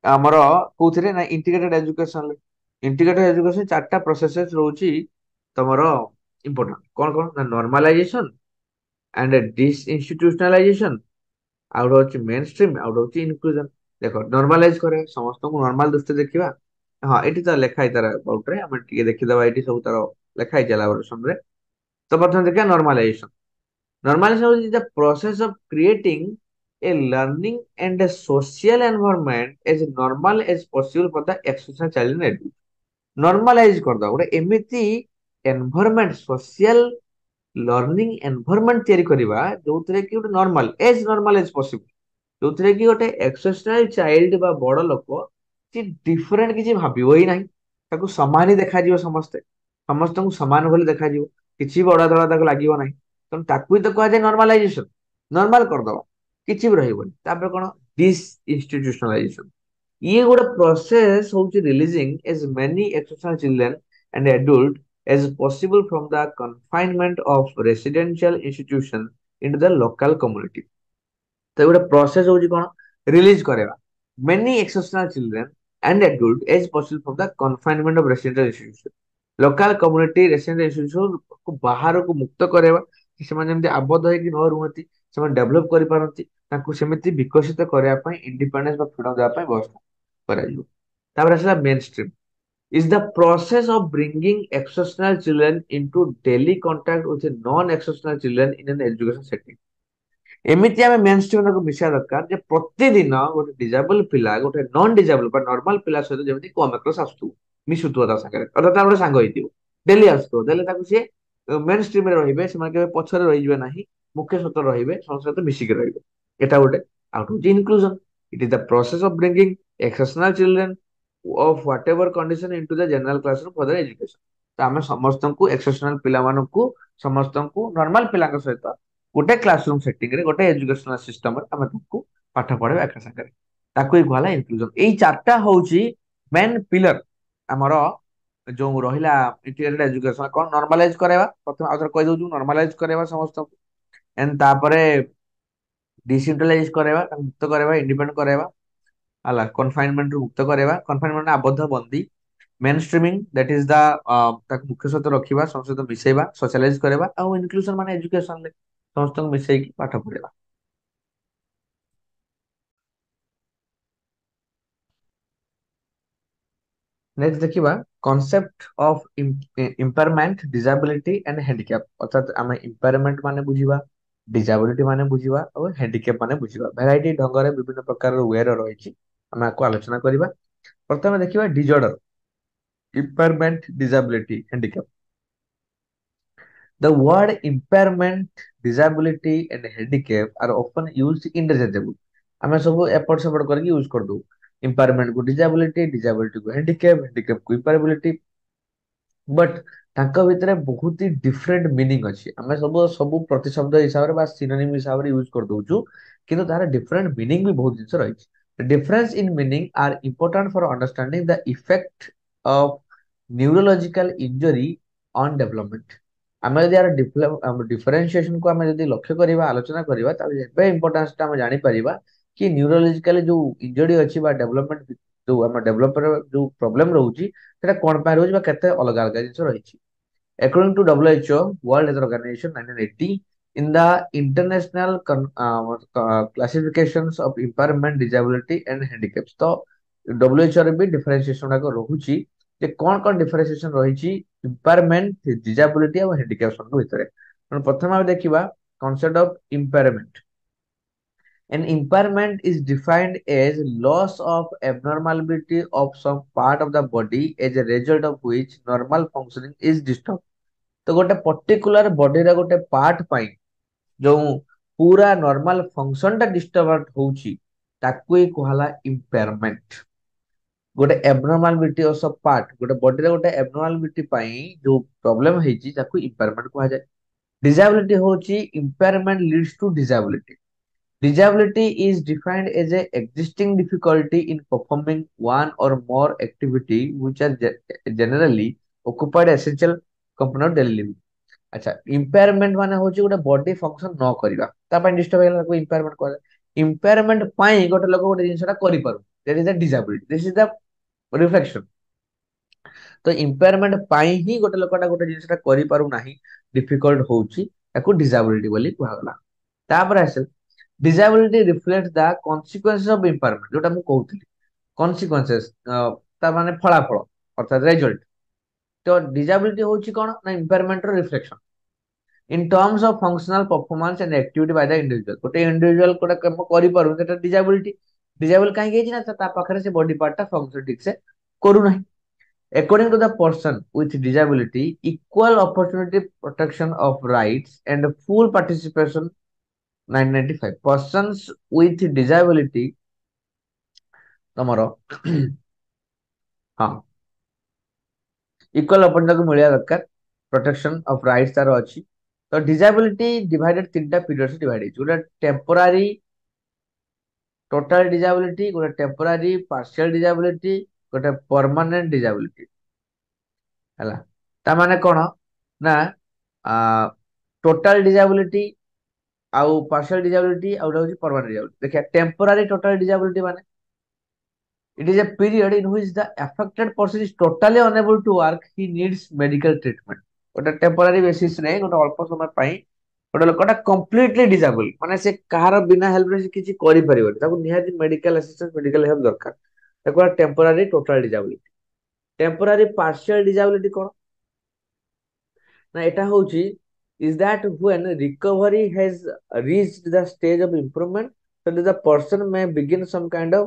ଆମର କୋଉଥିରେ ନା, ଇଣ୍ଟିଗ୍ରେଟେଡ ଏଜୁକେସନ। ଇଣ୍ଟିଗ୍ରେଟେଡ ଏଜୁକେସନ ଚାରିଟା ପ୍ରୋସେସେସ୍ ରହୁଛି ତମର ଇମ୍ପୋର୍ଟାଣ୍ଟ। କଣ କଣ ନା, ନର୍ମାଲାଇଜେସନ ଆଣ୍ଡ ଡିସଇନଷ୍ଟିଟ୍ୟୁସନାଲାଇଜେସନ, ଆଉ ଗୋଟେ ହଉଛି ମେନ୍ ଷ୍ଟ୍ରିମ୍, ଆଉ ଗୋଟେ ହଉଛି ଇନକ୍ଲୁଜନ। देखो नॉर्मलाइज करे समस्त को नॉर्मल दृष्टि देखिबा। हाँ एटी तो लिखा है तार अबाउट रे हम टिके देखिदबा एटी सब तार लिखा है एलाबोरेशन रे। तो प्रथम देखिया normalisation. Normalization is the process of creating a learning and a social environment as normal as possible for the exceptional child and adult. Normalize करदा गोटे एमिति environment social learning environment तैयारी करिबा जोथरे कि गोटे normal as possible जोथरे कि गोटे exceptional child बा बड़ लोक से डिफरेंट किछि भाबिबो ही नाही ताको समान ही देखा जिवो समस्ते समस्तଙ୍କୁ समान भली देखा जिवो किछि बड़ा धड़ा ताको लागिवो नाही तो ताकू ही तो कहा जाए नॉर्मलाइजेशन नॉर्मल करदबा किछि भी रहिबोनी तापर कोन डिस इंस्टीट्यूशनलाइजेशन ये गोटे प्रोसेस होची releasing as many exceptional children and adult as possible from the confinement of residential institution into the local community तो गोटे प्रोसेस होची कोन रिलीज करेवा many exceptional children and adult as possible from the confinement of residential institution local community residential institution को बाहर को मुक्त करेवा कि ସେମାନେ ଯେମିତି ଆବଦ୍ଧ ହେଇକି ନ ରୁହନ୍ତି ସେମାନେ ଡେଭଲପ କରିପାରନ୍ତି ତାଙ୍କୁ ସେମିତି ବିକଶିତ କରିବା ପାଇଁ ଇଣ୍ଡିପେଣ୍ଡେନ୍ସ ବା ଫ୍ରିଡମ ଦେବା ପାଇଁ ବ୍ୟବସ୍ଥା କରାଯିବ ତାପରେ ଆସିଲା main stream is the process of bringing exceptional children into daily contact with non-exceptional children in an education setting एमिति आमे मेन स्ट्रीम को मिशा दरकार जे प्रतिदिन गोटे डिजेबल पिला गोटे नॉन डिजेबल बा नॉर्मल पिला सहित जेमिति कम क्रॉस आसतु मिसुतु ता संगे अर्थात गोटे सांग होइतिबो डेली आसतु देले ताकु से मेन स्ट्रीम रे रहिबे सेमा के पछरे रहिबे नाही मुख्य सहित रहिबे संसद मिसिक रहिबे एटा गोटे out of inclusion it is the process of bringing exceptional children of whatever condition into the general classroom for the education तो आमे समस्त को एक्सेप्शनल पिला मानन को समस्त को नॉर्मल पिला के सहित गोटे क्लासरूम सेटिंग रे गोटे एजुकेशनल सिस्टम रे आमे तुमको पाठ पढाबे एका संगे ताको ही कहला इंक्लूजन एई चारटा होउची मेन पिलर हमरो जो रहिला इंटीग्रेटेड एजुकेशन कोन नॉर्मलाइज करेवा प्रथम आउथर कहि दउछु नॉर्मलाइज करेवा समस्त एंड तापरे डिसेंट्रलाइज करेवा मुक्त करेवा इंडिपेंडेंट करेवा हला कन्फाइनमेंट रु मुक्त करेवा कन्फाइनमेंट आबद्ध बंदी main streaming that is the ताको मुख्य सहित रखिबा संसद मिसेबा सोशलाइज करेवा आ इनक्लूजन माने एजुकेशन ले समस्त मिसेई पाठ पढेबा नेक्स्ट देखिबा concept of impairment disability and handicap अर्थात आमे इम्पेयरमेंट माने बुझिबा डिसेबिलिटी माने बुझिबा और हैंडिकैप माने बुझिबा वैरायटी ढंग रे विभिन्न प्रकार वे रे रहिछि आमे आको आलोचना करिबा प्रथमे देखिबा disorder impairment disability handicap the word impairment disability and handicap are often used interchangeably ଆମେ ସବୁ ଏପଟ ସେପଟ କରିକି ୟୁଜ କରିଦଉ impairment କୁ disability disability କୁ handicap handicap କୁ impairability बट ତାଙ୍କ ଭିତରେ ବହୁତ ହି ଡିଫରେଣ୍ଟ ମିନିଂ ଅଛି ଆମେ ସବୁ ପ୍ରତିଶବ୍ଦ ହିସାବରେ ବା ସିନୋନିମ ହିସାବରେ ୟୁଜ କରିଦଉଛୁ କିନ୍ତୁ ତାର ଡିଫରେଣ୍ଟ ମିନିଂ ବି ବହୁତ ଜିନିଷ ରହିଛି difference in meaning are important for understanding the effect of neurological injury on development ଆମେ ଯଦି यार डिफरेंशिएशन को ଆମେ ଯଦି ଲକ୍ଷ୍ୟ କରିବା ଆଲୋଚନା କରିବା ତାହେଲେ ଏବେ ଇମ୍ପୋର୍ଟାନ୍ସ ଟା ଆମେ ଜାଣିପାରିବା କି ନ୍ୟୁରୋଲୋଜିକାଲି ଯୋଉ ଇଞ୍ଜରୀ ଅଛି ବା ଡେଭଲପମେଣ୍ଟ ଯୋଉ ଆମ ଡେଭଲପର ଯୋଉ ପ୍ରୋବ୍ଲେମ ରହୁଛି ସେଟା କଣ ପାଇଁ ରହୁଛି ବା କେତେ ଅଲଗା ଅଲଗା ଜିନିଷ ରହିଛି according to WHO World Health Organization 1980 in the international classifications of impairment disability and handicaps तो WHO रे भी डिफरेंशिएशन गुड़ाक रहुची जे कौन डिफरेंशिएशन रही इम्पेयरमेंट डिसेबिलिटी और हैंडिकैप्स भितर प्रथम आम देखा concept of impairment an impairment is defined as loss of abnormality of some part of the body as a result of which normal functioning is disturbed तो गोटे पर्टिकुलर बॉडी रा गोटे पार्ट पाई जो पूरा नॉर्मल फंक्शन टा disturb होउची ताकू ही कहला इम्पेयरमेंट गोटे एबनॉर्मालिटी ऑफ सब पार्ट गोटे बॉडी रे गोटे एबनॉर्मालिटी पाई जो प्रॉब्लम हेची ताकू इम्पेयरमेंट कहा जाए डिसेबिलिटी होची impairment leads to disability disability is defined as a existing difficulty in performing one or more activity which are generally occupied essential component of daily living अच्छा impairment माने होची गोटे बॉडी फंक्शन न करिबा ता पय डिस्टर्ब हेला को impairment कहला impairment पय गोटे लोक गोटे जिंसटा करि पारु that is the disability this is the reflection तो impairment पय ही गोटे लोकटा गोटे जिंसटा करि पारु नाही डिफिकल्ट होची ताको disability बोली कहला तापर आसे Disability reflects the consequences of impairment, जोटा ମୁଁ କହୁଥିଲି consequences, ତା ମାନେ ଫଳାଫଳ ଅର୍ଥାତ result। तो disability ହଉଛି କଣ ନା impairment ର reflection in terms of functional performance and activity by the individual। ଗୋଟେ individual ଗୋଟେ କାମ କରିପାରୁନି ସେଟା disability। disable କାହିଁକି ହେଇଛି ନା ତା ପାଖରେ ସେ body part ଟା function ଠିକ ସେ କରୁନାହିଁ। According to the person with disability, equal opportunity protection of rights and full participation 995 persons with disability ତମର ହଁ ଇକ୍ୱାଲ ଅପରଚୁନିଟି ମିଳିବା ଦରକାର ପ୍ରୋଟେକ୍ସନ ଅଫ ରାଇଟ୍ସ ତାର ଅଛି। ତ ଡିଜାବିଲିଟି ଡିଭାଇଡେଡ ତିନିଟା ପିରିୟଡ ଡିଭାଇଡ ହେଇଛି। ଗୋଟେ ଟେମ୍ପୋରାରୀ ଟୋଟାଲ ଡିଜାବିଲିଟି, ଗୋଟେ ଟେମ୍ପୋରାରୀ ପାର୍ସିଆଲ ଡିଜାବିଲିଟି, ଗୋଟେ ପରମାନେଣ୍ଟ ଡିଜାବିଲିଟି ହେଲା। ତା ମାନେ କଣ ନା ଟୋଟାଲ ଡିଜାବିଲିଟି ଆଉ ପାର୍ସିଆଲ ଡିଜାବିଲିଟି ଆଉ ଗୋଟେ ହଉଛି ପରମାନେଣ୍ଟ ଡିଜାବିଲିଟି। ଦେଖିବା ଟେମ୍ପୋରାରୀ ଟୋଟାଲ ଡିଜାବିଲିଟି ମାନେ it is a period in which the affected person is totally unable to work, he needs medical treatment। ଗୋଟେ ଟେମ୍ପୋରାରୀ ବେସିସ୍ ରେ ଗୋଟେ ଅଳ୍ପ ସମୟ ପାଇଁ ଗୋଟେ ଲୋକଟା କମ୍ପ୍ଲିଟଲି ଡିସାବଲ, ମାନେ ସେ କାହାର ବିନା ହେଲ୍ପ ରେ ସେ କିଛି କରିପାରିବନି, ତାକୁ ନିହାତି ମେଡିକାଲ ଆସିଷ୍ଟାନ୍ସ ମେଡିକାଲ ହେଲ୍ପ ଦରକାର। ତାକୁ temporary total disability. Temporary partial disability କଣ ନା ଏଟା ହଉଛି is that when recovery has reached the stage of improvement, so that the person may begin some kind of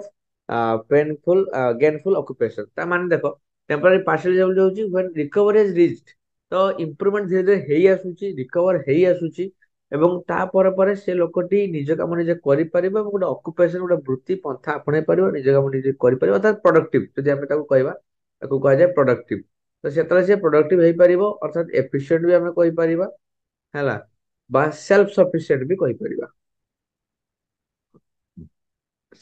painful gainful occupation। ତା ମାନେ ଦେଖ temporary partial disability ହଉଛି when recovery has reached, ତ improvement ଧୀରେ ଧୀରେ ହେଇ ଆସୁଛି, recover ହେଇ ଆସୁଛି ଏବଂ ତାପରେ ପରେ ସେ ଲୋକଟି ନିଜ କାମ ନିଜେ କରିପାରିବ ଏବଂ ଗୋଟେ ଅକୁପେସନ ଗୋଟେ ବୃତ୍ତି ପନ୍ଥା ଆପଣେଇ ପାରିବ, ନିଜ କାମ ନିଜେ କରିପାରିବ, ଅର୍ଥାତ ପ୍ରଡକ୍ଟିଭ ଯଦି ଆମେ ତାକୁ କହିବା, ତାକୁ କୁହାଯାଏ ପ୍ରଡକ୍ଟିଭ। ତ ସେତେବେଳେ ସେ ପ୍ରଡକ୍ଟିଭ ହେଇପାରିବ ଅର୍ଥାତ ଏଫିସିଏଣ୍ଟ ବି ଆମେ କହିପାରିବା ହେଲା, ବା ସେଲ୍ଫ ସଫିସିଏଣ୍ଟ ବି କହିପାରିବା।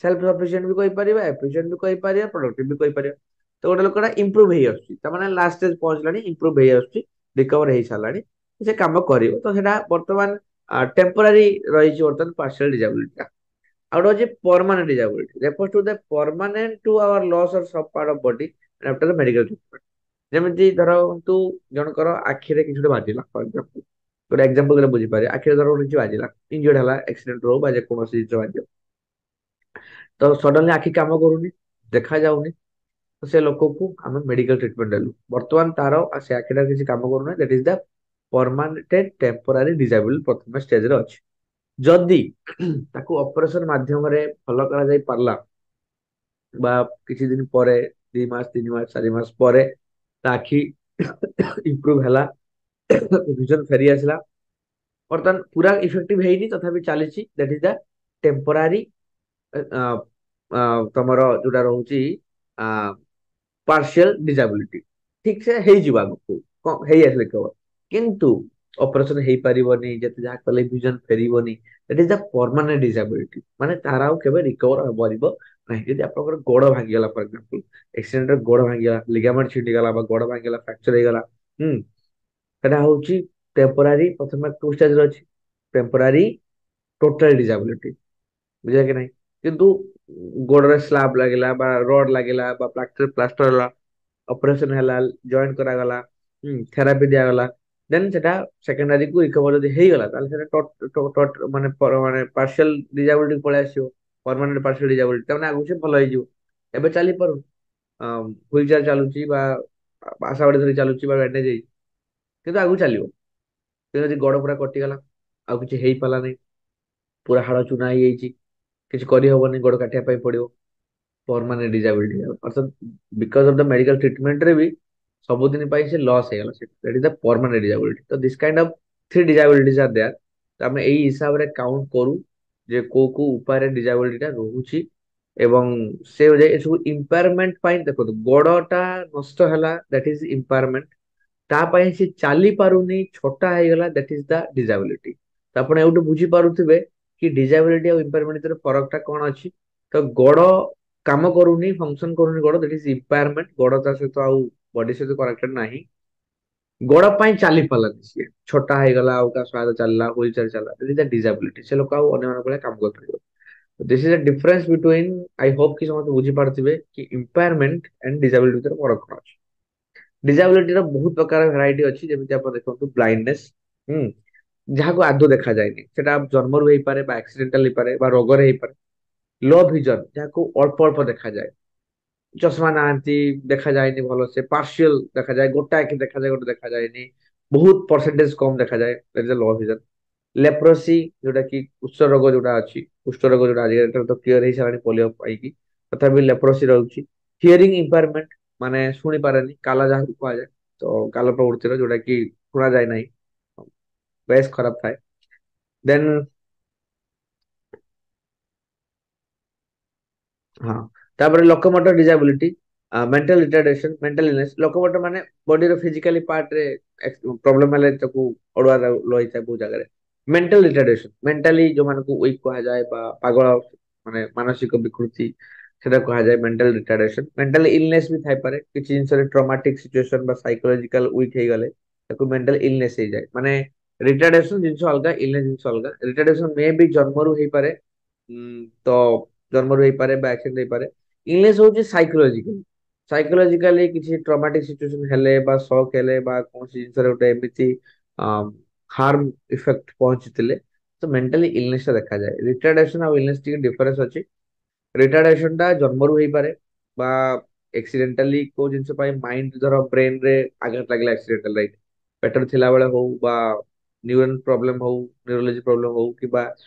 ସେଲ୍ଫ ସଫିସିଏଣ୍ଟ ବି କହିପାରିବା, ଏଫିସିଏଣ୍ଟ ବି କହିପାରିବା, ପ୍ରଡକ୍ଟିଭ ବି କହିପାରିବା। ତ ଗୋଟେ ଲୋକଟା ଇମ୍ପ୍ରୁଭ ହେଇ ଆସୁଛି, ତାମାନେ ଲାଷ୍ଟ ଷ୍ଟେଜ ପହଞ୍ଚିଲାଣି, ଇମ୍ପ୍ରୁଭ ହେଇ ଆସୁଛି, ରିକଭର ହେଇ ସାରିଲାଣି, ସେ କାମ କରିବ। ତ ସେଟା ବର୍ତ୍ତମାନ ଟେମ୍ପୋରାରୀ ରହିଛି ବର୍ତ୍ତମାନ ପାର୍ସିଆଲ ଡିସାବିଲିଟି ଟା। ଆଉ ଗୋଟେ ଅଛି permanent disability, refers to the permanent to our loss of some part of body after medical treatment. ଯେମିତି ଧରନ୍ତୁ ଜଣଙ୍କର ଆଖିରେ କିଛି ଗୋଟେ ବାଜିଲା, ଫର ଏକ୍ସାମ୍ପଲ ଗୋଟେ ଏକ୍ସାମ୍ପଲ ଦେଲେ ବୁଝିପାରିବେ, ଆଖିରେ ଧର କିଛି ବାଜିଲା, ଇଞ୍ଜୁର୍ଡ ହେଲା, ଆକ୍ସିଡେଣ୍ଟ ହଉ ବା ଯେକୌଣସି ଜିନିଷ ବାଜିବ, ତ ସଡନଲି ଆଖି କାମ କରୁନି, ଦେଖା ଯାଉନି, ତ ସେ ଲୋକକୁ ଆମେ ମେଡିକାଲ ଟ୍ରିଟମେଣ୍ଟ ଦେଲୁ, ବର୍ତ୍ତମାନ ତାର ସେ ଆଖିଟା କିଛି କାମ କରୁନାହିଁ, that is the permanent temporary disability ପ୍ରଥମ ଷ୍ଟେଜରେ ଅଛି। ଯଦି ତାକୁ ଅପରେସନ ମାଧ୍ୟମରେ ଭଲ କରାଯାଇ ପାରିଲା ବା କିଛି ଦିନ ପରେ 2 ମାସ 3 ମାସ 4 ମାସ ପରେ ତା ଆଖି ଇମ୍ପ୍ରୁଭ ହେଲା, ଭିଜନ ଫେରି ଆସିଲା, ବର୍ତ୍ତମାନ ପୁରା ଇଫେକ୍ଟିଭ ହେଇନି ତଥାପି ଚାଲିଛି, ଦ୍ୟାଟ ଇଜ ଦ ଟେମ୍ପୋରାରୀ ତମର ଯୋଉଟା ରହୁଛି ପାର୍ସିଆଲ ଡିସାବିଲିଟି। ଠିକ ସେ ହେଇଯିବ ଆଗକୁ ହେଇ ଆସିଲେ କେବଳ, କିନ୍ତୁ ଅପରେସନ ହେଇପାରିବନି, ଯେତେ ଯାହା କଲେ ଭିଜନ ଫେରିବନି, that is the permanent disability. ମାନେ ତାର ଆଉ କେବେ ରିକଭର ହେବନି ନାହିଁ। ଯଦି ଆପଣଙ୍କର ଗୋଡ ଭାଙ୍ଗିଗଲା, ଫର ଏକ୍ସାମ୍ପଲ ଆକ୍ସିଡେଣ୍ଟରେ ଗୋଡ ଭାଙ୍ଗିଗଲା, ଲିଗାମେଣ୍ଟ ଛିଣ୍ଡିଗଲା ବା ଗୋଡ ଭାଙ୍ଗିଗଲା, ଫ୍ରାକ୍ଚର ହେଇଗଲା, ସେଟା ହଉଛି ଟେମ୍ପୋରାରୀ, ପ୍ରଥମେ ଟୁ ଷ୍ଟେଜରେ ଅଛି, ଟେମ୍ପୋରାରୀ ଟୋଟାଲ ଡିସାବିଲିଟି, ବୁଝିଲା କି ନାହିଁ। କିନ୍ତୁ ଗୋଡରେ ସ୍ଲାବ ଲାଗିଲା ବା ରଡ୍ ଲାଗିଲା ବା ପ୍ଲାଷ୍ଟର ହେଲା, ଅପରେସନ ହେଲା, ଜଏଣ୍ଟ କରାଗଲା, ଥେରାପି ଦିଆଗଲା, ଦେନ୍ ସେଟା ସେକେଣ୍ଡାରୀ କୁ ରିକଭର ଯଦି ହେଇଗଲା, ତାହେଲେ ସେଟା ମାନେ ମାନେ ପାର୍ସିଆଲ ଡିସାବିଲିଟି ପଳେଇ ଆସିବ, ପରମାନେଣ୍ଟ ପାର୍ସିଆଲ ଡିସାବିଲିଟି, ତାମାନେ ଆଗକୁ ସେ ଭଲ ହେଇଯିବ। ଏବେ ଚାଲିପାରୁନି, ହୁଇଲ ଚେୟାର ଚାଲୁଛି ବା ଆଶା ବାଡି ଧରି ଚାଲୁଛି ବା ବ୍ୟାଣ୍ଡେଜ ହେଇଛି, କିନ୍ତୁ ଆଗକୁ ଚାଲିବ। କିନ୍ତୁ ଯଦି ଗୋଡ ପୁରା କଟିଗଲା, ଆଉ କିଛି ହେଇପାରିଲା ନାହିଁ, ପୁରା ହାଡ ଚୁନା ହେଇଯାଇଛି, କିଛି କରିହବନି, ଗୋଡ କାଟିବା ପାଇଁ ପଡିବ, ପରମାନେଣ୍ଟ ଡିସାବିଲିଟି ଅର୍ଥାତ ବିକଜ ଅଫ ଦ ମେଡିକାଲ ଟ୍ରିଟମେଣ୍ଟରେ ବି ସବୁଦିନ ପାଇଁ ସେ ଲସ୍ ହେଇଗଲା, that is the permanent disability. ତ this kind of 3 disabilities are there. ଆମେ ଏଇ ହିସାବରେ କାଉଣ୍ଟ କରୁ ଯେ କୋଉ କୋଉ ଉପାୟରେ ଡିସାବିଲିଟି ଟା ରହୁଛି ଏବଂ ସେ ଏସବୁ ଇମ୍ପାୟାରମେଣ୍ଟ ପାଇଁ। ଦେଖନ୍ତୁ ଗୋଡଟା ନଷ୍ଟ ହେଲା, ଦ୍ୟାଟ ଇଜ ଇମ୍ପାୟାରମେଣ୍ଟ, ତା ପାଇଁ ସେ ଚାଲି ପାରୁନି, ଛୋଟା ହେଇଗଲା, ଦ୍ୟାଟ ଇଜ ଦ ଡିସାବିଲିଟି। ତ ଆପଣ ଏଇଠୁ ବୁଝିପାରୁଥିବେ କି ଡିସାବିଲିଟି ଆଉ ଇମ୍ପାୟାରମେଣ୍ଟ ଭିତରେ ଫରକ ଟା କଣ ଅଛି। ତ ଗୋଡ କାମ କରୁନି, ଫଙ୍କସନ କରୁନି ଗୋଡ, ଦ୍ୟାଟ ଇଜ ଇମ୍ପାୟାରମେଣ୍ଟ, ଗୋଡ ତା ସହିତ ଆଉ ବଡି ସହିତ କନେକ୍ଟେଡ ନାହିଁ। ଗୋଡ ପାଇଁ ଚାଲି ପାରିଲାନି, ସିଏ ଛୋଟା ହେଇଗଲା, ଆଉ କାହା ସହାୟତା ଚାଲିଲା, ହୁଇଲ ଚେୟାର ଚାଲିଲା, ଦ୍ୟାଟ ଇଜ ଦ ଡିସାବିଲିଟି, ସେ ଲୋକ ଆଉ ଅନ୍ୟମାନଙ୍କ ଭଳିଆ କାମ କରିପାରିବ। This is the difference between, I hope କି ସମସ୍ତେ ବୁଝିପାରୁଥିବେ କି ଇମ୍ପାୟାରମେଣ୍ଟ ଆଣ୍ଡ ଡିସାବିଲିଟି ଭିତରେ ଫରକ କଣ ଅଛି। ଡିସାବିଲିଟିର ବହୁତ ପ୍ରକାର ଭେରାଇଟି ଅଛି, ଯେମିତି ଆପଣ ଦେଖନ୍ତୁ ବ୍ଲାଇଣ୍ଡନେସ୍, ଯାହାକୁ ଆଦୌ ଦେଖାଯାଏନି, ସେଟା ଜନ୍ମରୁ ହେଇପାରେ ବା ଆକ୍ସିଡେଣ୍ଟାଲ ହେଇପାରେ ବା ରୋଗରେ ହେଇପାରେ। लो ଭିଜନ, ଯାହାକୁ ଅଳ୍ପ ଅଳ୍ପ ଦେଖାଯାଏ, ଚଷମା ନାହାନ୍ତି, ଦେଖାଯାଏନି ଭଲସେ, ପାର୍ସିଆଲ ଦେଖାଯାଏ, ଗୋଟା ଆଖି ଦେଖାଯାଏ, ଗୋଟେ ଦେଖାଯାଏନି, ବହୁତ ପରସେଣ୍ଟେଜ କମ ଦେଖାଯାଏ, लो ଭିଜନ। ଲେପ୍ରୋସି, ଯୋଉଟା କି କୁଷ୍ଠ ରୋଗ ଯୋଉଟା ଅଛି, କୁଷ୍ଠ ରୋଗ ଯୋଉଟା ଆଜିକାଲି ତ କ୍ଲିୟର ହେଇସାରିଲାଣି ପୋଲିଓ ପାଇକି, ତଥାପି ଲେପ୍ରୋସି ରହୁଛି। ହିୟରିଂ ଇମ୍ପାରମେଣ୍ଟ, ମାନେ ଶୁଣି ପାରେନି, କାଲା ଯାହାକୁ କୁହାଯାଏ, ତ କାଲ ପ୍ରବୃତ୍ତିର ଯୋଉଟା କି ଶୁଣା ଯାଏ ନାହିଁ, ବେଶ ଖରାପ ଥାଏ। ଦେନ୍ ହଁ, ତାପରେ ଲୋକମୋଟର ଡିଜାବିଲିଟି, ମେଣ୍ଟାଲ ରିଟାର୍ଡେସନ, ମେଣ୍ଟାଲ ଇଲନେସ। ଲୋକମୋଟର ମାନେ ବଡିର ଫିଜିକାଲି ପାର୍ଟ ରେ ପ୍ରୋବ୍ଲେମ ହେଲେ ତାକୁ ଅଡୁଆ ରହିଥାଏ ବହୁତ ଜାଗାରେ। ମେଣ୍ଟାଲ ରିଟାର୍ଡେସନ, ମେଣ୍ଟାଲି ଯୋଉମାନଙ୍କୁ ୱିକ୍ କୁହାଯାଏ ବା ପାଗଳ, ମାନେ ମାନସିକ ବିକୃତି, ସେଟା କୁହାଯାଏ ମେଣ୍ଟାଲ ରିଟାର୍ଡେସନ। ମେଣ୍ଟାଲ ଇଲନେସ ବି ଥାଇପାରେ, କିଛି ଜିନିଷରେ ଟ୍ରମାଟିକ ସିଚୁଏସନ ବା ସାଇକୋଲୋଜିକାଲ ୱିକ୍ ହେଇଗଲେ ତାକୁ ମେଣ୍ଟାଲ ଇଲନେସ ହେଇଯାଏ। ମାନେ ରିଟାର୍ଡେସନ ଜିନିଷ ଅଲଗା, ଇଲନେସ ଜିନିଷ ଅଲଗା। ରିଟାର୍ଡେସନ ମେ ବି ଜନ୍ମରୁ ହେଇପାରେ, ତ ଜନ୍ମରୁ ହେଇପାରେ ବା ଆକ୍ସିଡେଣ୍ଟ ହେଇପାରେ। ଇଲନେସ ହଉଛି ସାଇକୋଲୋଜିକାଲି, ସାଇକୋଲୋଜିକାଲି କିଛି ଟ୍ରମାଟିକ ସିଚୁଏସନ ହେଲେ ବା ସକ୍ ହେଲେ ବା କୌଣସି ଜିନିଷରେ ଗୋଟେ ଏମିତି ହାର୍ମ ଇଫେକ୍ଟ ପହଞ୍ଚିଥିଲେ, ତ ମେଣ୍ଟାଲି ଇଲନେସ ଟା ଦେଖାଯାଏ। ରିଟାର୍ଡେସନ ଆଉ ଇଲନେସ ଟିକେ ଡିଫରେନ୍ସ ଅଛି। ରିଟାର୍ଡେସନ ଟା ଜନ୍ମରୁ ହେଇପାରେ ବା ଏକ୍ସିଡେଣ୍ଟାଲି କୋଉ ଜିନିଷ ପାଇଁ, ମାଇଣ୍ଡ ଧର ବ୍ରେନ ରେ ଆଘାତ ଲାଗିଲା ଆକ୍ସିଡେଣ୍ଟାଲ, ରାଇଟ୍, ପେଟରେ ଥିଲାବେଳେ ହଉ ବା ନ୍ୟୁରନ ପ୍ରୋବ୍ଲେମ ହଉ, ନ୍ୟୁରୋଲୋଜି ପ୍ରୋବ୍ଲେମ ହଉ, କିମ୍ବା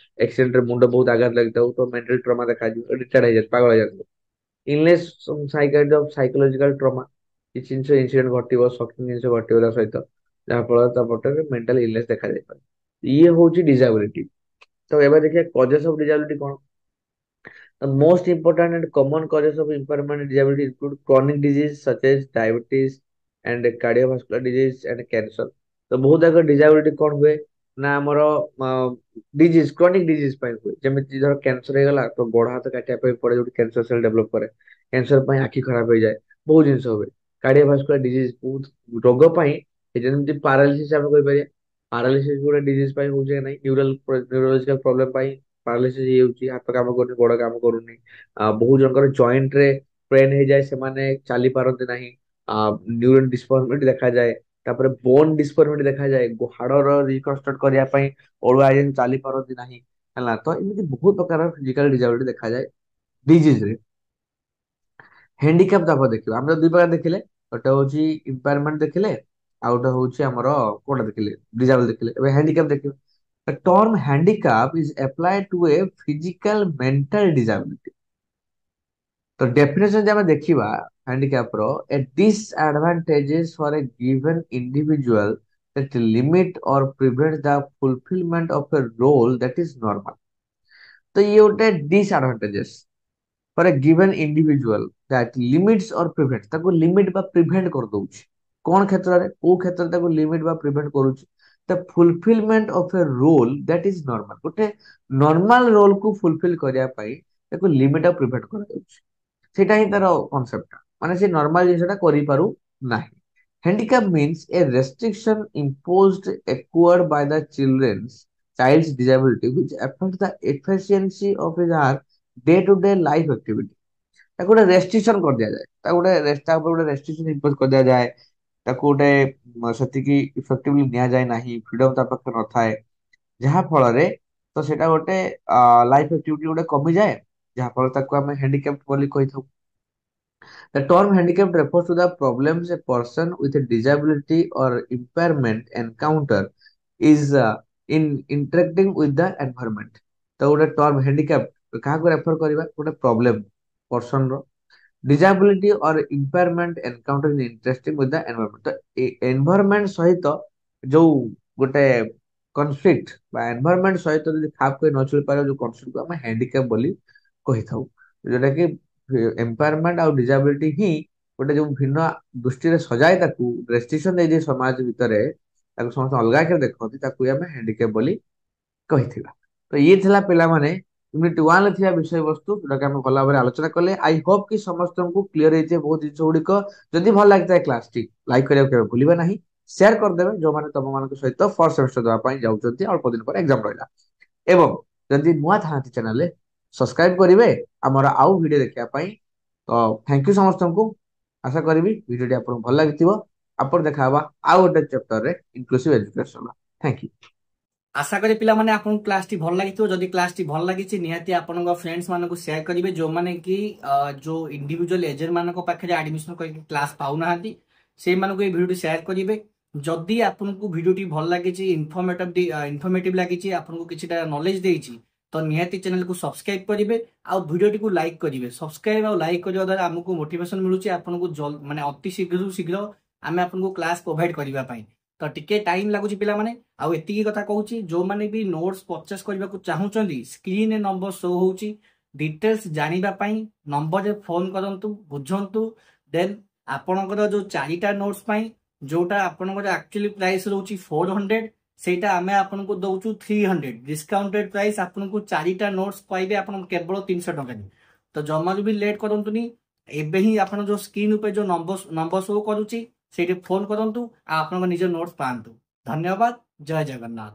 ଆକ୍ସିଡେଣ୍ଟ ରେ ମୁଣ୍ଡ ବହୁତ ଆଘାତ ଲାଗିଥାଉ, ତ ମେଣ୍ଟାଲ ଟ୍ରମା ଦେଖାଯିବ, ରିଟାର୍ଡ ହେଇଯାଏ, ପାଗଳ ହେଇଯାଏ। ଇଲନେସ ସାଇକାଇଡ ଅଫ ସାଇକୋଲୋଜିକାଲ ଟ୍ରମା, କିଛି ଜିନିଷ ଇନସିଡେଣ୍ଟ ଘଟିବ, ସକିଂ ଜିନିଷ ଘଟିବ ତା ସହିତ, ଯାହା ଫଳରେ ତା ପଟରେ ମେଣ୍ଟାଲ ଇଲନେସ ଦେଖାଯାଇପାରେ। ଇଏ ହଉଛି ଡିଜାବିଲିଟି। ତ ଏବେ ଦେଖିବା କଜେସ ଅଫ ଡିଜାବିଲିଟି କଣ। The most important and common causes of impairment and disability include chronic disease such as diabetes and cardiovascular disease and cancer. तो बहुत अगर disability कौन हुए ना ଆମର डिजीज, क्रोनिक डिजीज ପାଇଁ ହୁଏ। ଯେମିତି ଧର କ୍ୟାନ୍ସର ହେଇଗଲା ତ ଗୋଡ ହାତ କାଟିବା ପାଇଁ ପଡେ, ଯୋଉଠି କ୍ୟାନ୍ସର ସେଲ ଡେଭଲପ କରେ। କ୍ୟାନ୍ସର ପାଇଁ ଆଖି ଖରାପ ହେଇଯାଏ, ବହୁତ ଜିନିଷ ହୁଏ। କାର୍ଡିଓଭାସ୍କୁଲାର ଡିଜିଜ, ବହୁତ ରୋଗ ପାଇଁ, ଯେମିତି ପାରାଲିସିସ ଆମେ କହିପାରିବା, ପାରାଲିସିସ ଗୋଟେ ଡିଜିଜ ପାଇଁ ହଉଛି କି ନାହିଁ, ନ୍ୟୁରୋଲୋଜିକାଲ ପ୍ରୋବ୍ଲେମ ପାଇଁ ପାରାଲିସିସ ହେଇଯାଉଛି, ହାତ କାମ କରୁନି, ଗୋଡ କାମ କରୁନି। ବହୁତ ଜଣଙ୍କର ଜଏଣ୍ଟ ରେ ପେନ୍ ହେଇଯାଏ, ସେମାନେ ଚାଲି ପାରନ୍ତି ନାହିଁ। ନ୍ୟୁରୋନ ଡିସଫର୍ମିଟି ଦେଖାଯାଏ। ତାପରେ ବୋନ ଡିସଫର୍ମିଟି ଦେଖାଯାଏ, ହାଡର ରିକନଷ୍ଟ୍ରକ୍ଟ କରିବା ପାଇଁ ଅଳୁଆ ହେଇଯାନ୍ତି, ଚାଲି ପାରନ୍ତି ନାହିଁ। ହେଲା, ତ ଏମିତି ବହୁତ ପ୍ରକାର ଫିଜିକାଲ ଡିଜାବିଲିଟି ଦେଖାଯାଏ ଡିଜିଜ ରେ। ହ୍ୟାଣ୍ଡିକ୍ୟାପ ତାପରେ ଦେଖିବା, ଆମେ ତ ଦୁଇ ପ୍ରକାର ଦେଖିଲେ, ଗୋଟେ ହଉଛି ଇମ୍ପାୟାରମେଣ୍ଟ ଦେଖିଲେ, ଆଉ ଗୋଟେ ହଉଛି ଆମର କୋଉଟା ଦେଖିଲେ, ଡିଜାବିଲିଟି ଦେଖିଲେ। ଏବେ ହ୍ୟାଣ୍ଡିକ୍ୟାପ ଦେଖିବା। The term handicap is applied to a physical mental disability. तो डेफिनेशन जब ଆମେ ଦେଖିବା handicap ର, a disadvantages for a given individual that limit or prevent the fulfillment of a role that is normal. तो ये ଗୋଟେ disadvantages for a given individual that limits or prevents, ତାକୁ limit ବା prevent କରିଦଉଛି। କଣ କ୍ଷେତ୍ରରେ, କୋଉ କ୍ଷେତ୍ରରେ ତାକୁ limit ବା prevent କରୁଛି? The fulfillment of a role that is normal, ଗୋଟେ normal role କୁ fulfill କରିବା ପାଇଁ ତାକୁ limit ଆଉ prevent କରାଯାଉଛି। ସେଇଟା ହିଁ ତାର କନସେପ୍ଟ, ମାନେ ସେ ନର୍ମାଲ ଜିନିଷଟା କରିପାରୁ ନାହିଁ। Handicap means A restriction imposed acquired by the child's disability which affect the efficiency of his or day to day life activity। ତାକୁ ଗୋଟେ ରେଷ୍ଟ୍ରିକ୍ସନ କରିଦିଆଯାଏ, ତାକୁ ଗୋଟେ ତା ଉପରେ ଗୋଟେ ରେଷ୍ଟ୍ରିକ୍ସନ ଇମ୍ପୋଜ କରିଦିଆଯାଏ, ତାକୁ ଗୋଟେ ସେତିକି ଇଫେକ୍ଟିଭଲି ନିଆଯାଏ ନାହିଁ, ଫ୍ରିଡମ ତା ପାଖରେ ନଥାଏ, ଯାହା ଫଳରେ ତ ସେଇଟା ଗୋଟେ ଲାଇଫ ଆକ୍ଟିଭିଟି ଗୋଟେ କମିଯାଏ, ଯାହା ଫଳରେ ତାକୁ ଆମେ ହ୍ୟାଣ୍ଡିକ୍ୟାପ୍ଟ ବୋଲି କହିଥାଉ। The term handicap refers to the problems a person with a disability or impairment encounter is in interacting with the environment। ତ ଗୋଟେ ଟର୍ମ ହ୍ୟାଣ୍ଡିକ୍ୟାପ କାହାକୁ ରେଫର କରିବା, ଗୋଟେ ପ୍ରୋବ୍ଲେମ ପର୍ସନ ର disability or impairment encounter in interesting with the environment। ତ environment ସହିତ ଯୋଉ ଗୋଟେ କନଫ୍ଲିକ୍ଟ ବା environment ସହିତ ଯଦି ଖାପ ଖୁଆଇ ନ ଚଳି ପାରିବ, ଯୋଉ କନଫ୍ଲିକ୍ଟ ଆମେ ହ୍ୟାଣ୍ଡିକ୍ୟାପ ବୋଲି କହିଥାଉ। ଯୋଉଟା କି ଏମ୍ପାୱାରମେଣ୍ଟ ଆଉ ଡିଜାବିଲିଟି ହିଁ ଗୋଟେ ଯୋଉ ଭିନ୍ନ ଦୃଷ୍ଟିରେ ସଜାଏ, ତାକୁ ରେଷ୍ଟ୍ରିକ୍ସନ ଦେଇଦିଏ ସମାଜ ଭିତରେ, ତାକୁ ସମସ୍ତେ ଅଲଗା ଆଖିରେ ଦେଖନ୍ତି, ତାକୁ ଆମେ ହ୍ୟାଣ୍ଡିକ୍ୟାପ ବୋଲି କହିଥିବା। ତ ଇଏ ଥିଲା ପିଲାମାନେ ୟୁନିଟ୍ 1 ରେ ଥିବା ବିଷୟବସ୍ତୁ, ଯୋଉଟାକି ଆମେ ଭଲ ଭାବରେ ଆଲୋଚନା କଲେ। ଆଇ ହୋପ କି ସମସ୍ତଙ୍କୁ କ୍ଲିୟର ହେଇଥିବ ବହୁତ ଜିନିଷ ଗୁଡିକ। ଯଦି ଭଲ ଲାଗିଥାଏ କ୍ଲାସଟି, ଲାଇକ୍ କରିବାକୁ କେବେ ଭୁଲିବେ ନାହିଁ, ସେୟାର କରିଦେବେ ଯୋଉମାନେ ତମ ମାନଙ୍କ ସହିତ ଫର୍ଷ୍ଟ ସେମିଷ୍ଟର ଦେବା ପାଇଁ ଯାଉଛନ୍ତି, ଅଳ୍ପ ଦିନ ପରେ ଏକ୍ସାମ ରହିଲା। ଏବଂ ଯଦି ନୂଆ ଥାଆନ୍ତି ଚ୍ୟାନେଲରେ, ସବସ୍କ୍ରାଇବ କରିବେ ଆମର ଆଉ ଭିଡିଓ ଦେଖିବା ପାଇଁ। ତ ଥ୍ୟାଙ୍କ ୟୁ ସମସ୍ତଙ୍କୁ। ଆଶା କରିବି ଭିଡିଓଟି ଆପଣଙ୍କୁ ଭଲ ଲାଗିଥିବ। ଆପଣ ଦେଖା ହବା ଆଉ ଗୋଟେ ଚାପ୍ଟରରେ, ଇନକ୍ଲୁସିଭ ଏଜୁକେସନ। Thank you. आशा करी पिला माने आपन क्लास टी भल लागि जदि क्लास टी भल लागि निहाती आपन फ्रेंड्स मानक शेयर करेंगे जो माने कि जो इंडिविजुअल एजेंट मान पाखे एडमिशन करके क्लास पाऊना से मानक ये वीडियो शेयर करेंगे जदि आपन को वीडियो टी भल लगी इनफॉर्मेटिव लगी आपन किसी नॉलेज देछि तो निहाती चैनल को सब्सक्राइब करेंगे आ वीडियो टी को लाइक करेंगे सब्सक्राइब और लाइक करने द्वारा आमको मोटिवेशन मिलूँ आपन को माने अति शीघ्र शीघ्र आम आपन क्लास प्रोवाइड करने तो टिके टाइम लगुच पिला माने आउ एतिकी कथा कहूची जो माने भी नोट्स परचेस करबा को चाहूचंदी स्क्रीन नंबर शो होची डिटेल्स जानिबा पई नंबर रे फोन करंतु बुझंतु देन आपनकर जो चारिटा नोट्स पई जोटा आपनकर एक्चुअली प्राइस रहउची 400 सेटा आमे आपन को दउचु 300 डिस्काउंटेड प्राइस आपन को चारिटा नोट्स पाइबे आपन केवल 300 टका तो जमा भी लेट करंतुनी एबे ही आपन जो स्क्रीन ऊपर जो नंबर शो करूची सेठी फोन करंतु आ आपन निज नोट्स पांतु धन्यवाद जय जगन्नाथ।